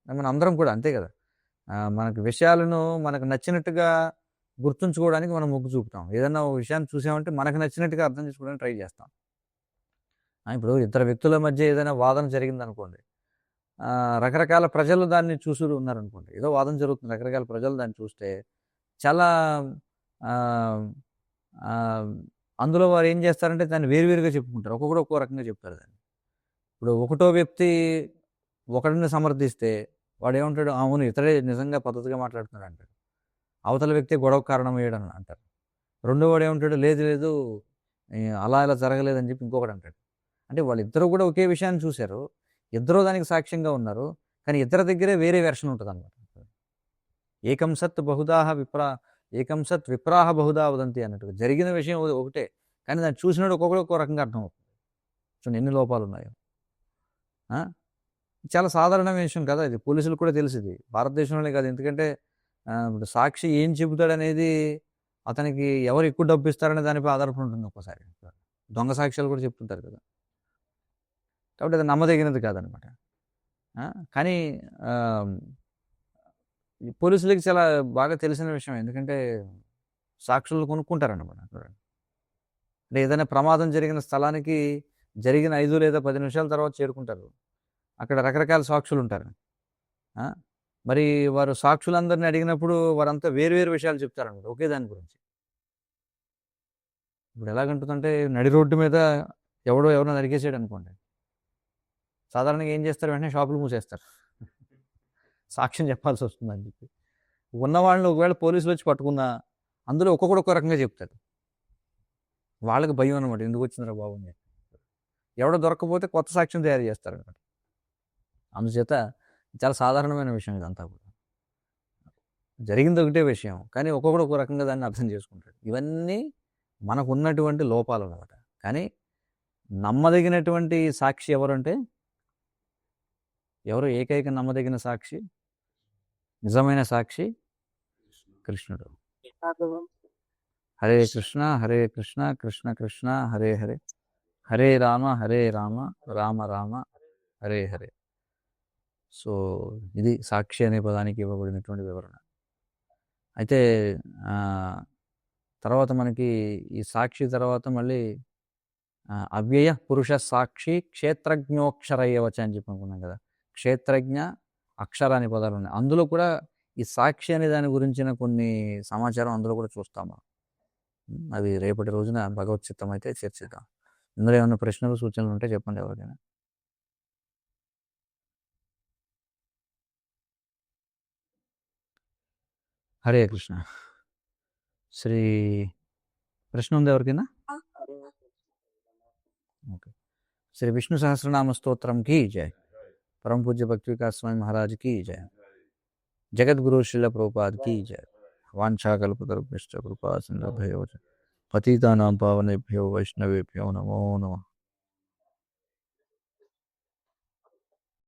మనం అందరం కూడా అంతే కదా! మనకు విషయాలను మనకు నచ్చినట్టుగా గుర్తుంచుకోవడానికి మనం మొగ్గు చూపుతాం. ఏదన్నా ఒక విషయాన్ని చూసామంటే మనకు నచ్చినట్టుగా అర్థం చేసుకోవడానికి ట్రై చేస్తాం. ఇప్పుడు ఇద్దరు వ్యక్తుల మధ్య ఏదైనా వాదన జరిగిందనుకోండి. రకరకాల ప్రజలు దాన్ని చూసుడు ఉన్నారనుకోండి. ఏదో వాదన జరుగుతుంది. రకరకాల ప్రజలు దాన్ని చూస్తే చాలా ఆహ్, ఆహ్, అందులో వారు ఏం చేస్తారంటే దాన్ని వేరువేరుగా చెప్పుకుంటారు. ఒక్కొక్కడు ఒక్కో రకంగా చెప్తారు దాన్ని. ఇప్పుడు ఒకటో వ్యక్తి ఒకడిని సమర్థిస్తే వాడేమంటాడు, అవును ఇతడే నిజంగా పద్ధతిగా మాట్లాడుతున్నాడు అంటాడు. అవతల వ్యక్తి గొడవకు కారణమయ్యాడని అంటారు. రెండో వాడేమంటాడు, లేదు లేదు అలా ఇలా జరగలేదని చెప్పి ఇంకొకడు అంటాడు. అంటే వాళ్ళిద్దరూ కూడా ఒకే విషయాన్ని చూశారు. ఇద్దరూ దానికి సాక్ష్యంగా ఉన్నారు. కానీ ఇద్దరి దగ్గరే వేరే వెర్షన్ ఉంటదనమాట. ఏకం సత్ బహుదాహ ఏకం సత్ విప్రాహ బహుదా వదంతి అన్నట్టుగా. జరిగిన విషయం ఒకటే. కానీ దాన్ని చూసినోడు ఒక్కొక్కడు ఒక్కో రకంగా అర్థమవుతుంది. చూడండి ఎన్ని లోపాలున్నాయో. చాలా సాధారణమైన విషయం కదా ఇది. పోలీసులకు కూడా తెలుసు ఇది. భారతదేశంలోనే కాదు. ఎందుకంటే ఇప్పుడు సాక్షి ఏం చెబుతాడనేది అతనికి ఎవరు ఎక్కువ డబ్బు ఇస్తారనే దానిపై ఆధారపడి ఉంటుంది ఒక్కోసారి. దొంగ సాక్ష్యాలు కూడా చెప్తుంటారు కదా! కాబట్టి అది నమ్మదగినది కాదనమాట. కానీ ఈ పోలీసులకి చాలా బాగా తెలిసిన విషయం. ఎందుకంటే సాక్షులు కొనుక్కుంటారనమాట. అంటే ఏదైనా ప్రమాదం జరిగిన స్థలానికి జరిగిన 5 లేదా 10 నిమిషాల తర్వాత చేరుకుంటారు. అక్కడ రకరకాల సాక్షులు ఉంటారు. మరి వారు సాక్షులందరిని అడిగినప్పుడు వారంతా వేరు వేరు విషయాలు చెప్తారనమాట ఒకే దాని గురించి. ఇప్పుడు ఎలాగంటుందంటే నడి రోడ్డు మీద ఎవరో నరికేసాడు అనుకోండి. సాధారణంగా ఏం చేస్తారు, వెంటనే షాపులు మూసేస్తారు. సాక్ష్యం చెప్పాల్సి వస్తుందని చెప్పి. ఉన్నవాళ్ళని ఒకవేళ పోలీసులు వచ్చి పట్టుకున్నా అందులో ఒక్కొక్కడు ఒక్కో రకంగా చెప్తాడు. వాళ్ళకి భయం అనమాట, ఎందుకు వచ్చిందిరా బాబు అని. ఎవడో దొరకకపోతే కొత్త సాక్ష్యం తయారు చేస్తారనమాట. అందుచేత చాలా సాధారణమైన విషయం ఇదంతా కూడా. జరిగింది ఒకటే విషయం, కానీ ఒక్కొక్కడు ఒక్కో రకంగా దాన్ని అర్థం చేసుకుంటాడు. ఇవన్నీ మనకు ఉన్నటువంటి లోపాలు అనమాట. కానీ నమ్మదగినటువంటి సాక్షి ఎవరంటే, ఎవరు ఏకైక నమ్మదగిన సాక్షి, నిజమైన సాక్షి కృష్ణుడు. హరే కృష్ణ కృష్ణ కృష్ణ హరే హరే, హరే రామ రామ రామ హరే హరే. సో ఇది సాక్షి అనే పదానికి ఇవ్వబడినటువంటి వివరణ. అయితే తర్వాత మనకి ఈ సాక్షి తర్వాత మళ్ళీ అవ్యయ పురుష సాక్షి క్షేత్రజ్ఞోక్షరయ్యవచ్చ అని చెప్పి అనుకున్నాం కదా. క్షేత్రజ్ఞ, అక్షర అనే పదాలు ఉన్నాయి. అందులో కూడా ఈ సాక్షి అనే దాని గురించిన కొన్ని సమాచారం అందులో కూడా చూస్తాము. అది రేపటి రోజున భగవత్ చిత్తం అయితే చర్చిద్దాం. ఇందులో ఏమైనా ప్రశ్నలు సూచనలు ఉంటే చెప్పండి ఎవరికైనా. హరే కృష్ణ. శ్రీ ప్రశ్న ఉంది ఎవరికైనా? ఓకే. శ్రీ విష్ణు సహస్రనామ స్తోత్రం की जय. परम पूज्य भक्ति विकास स्वामी महाराज की जय. जगत गुरु श्रील प्रभुपाद की जय. वांछा कल्पतरुभ्यश्च कृपा सिंधुभ्यो पतितानां पावनेभ्यो वैष्णवेभ्यो नमो नमः.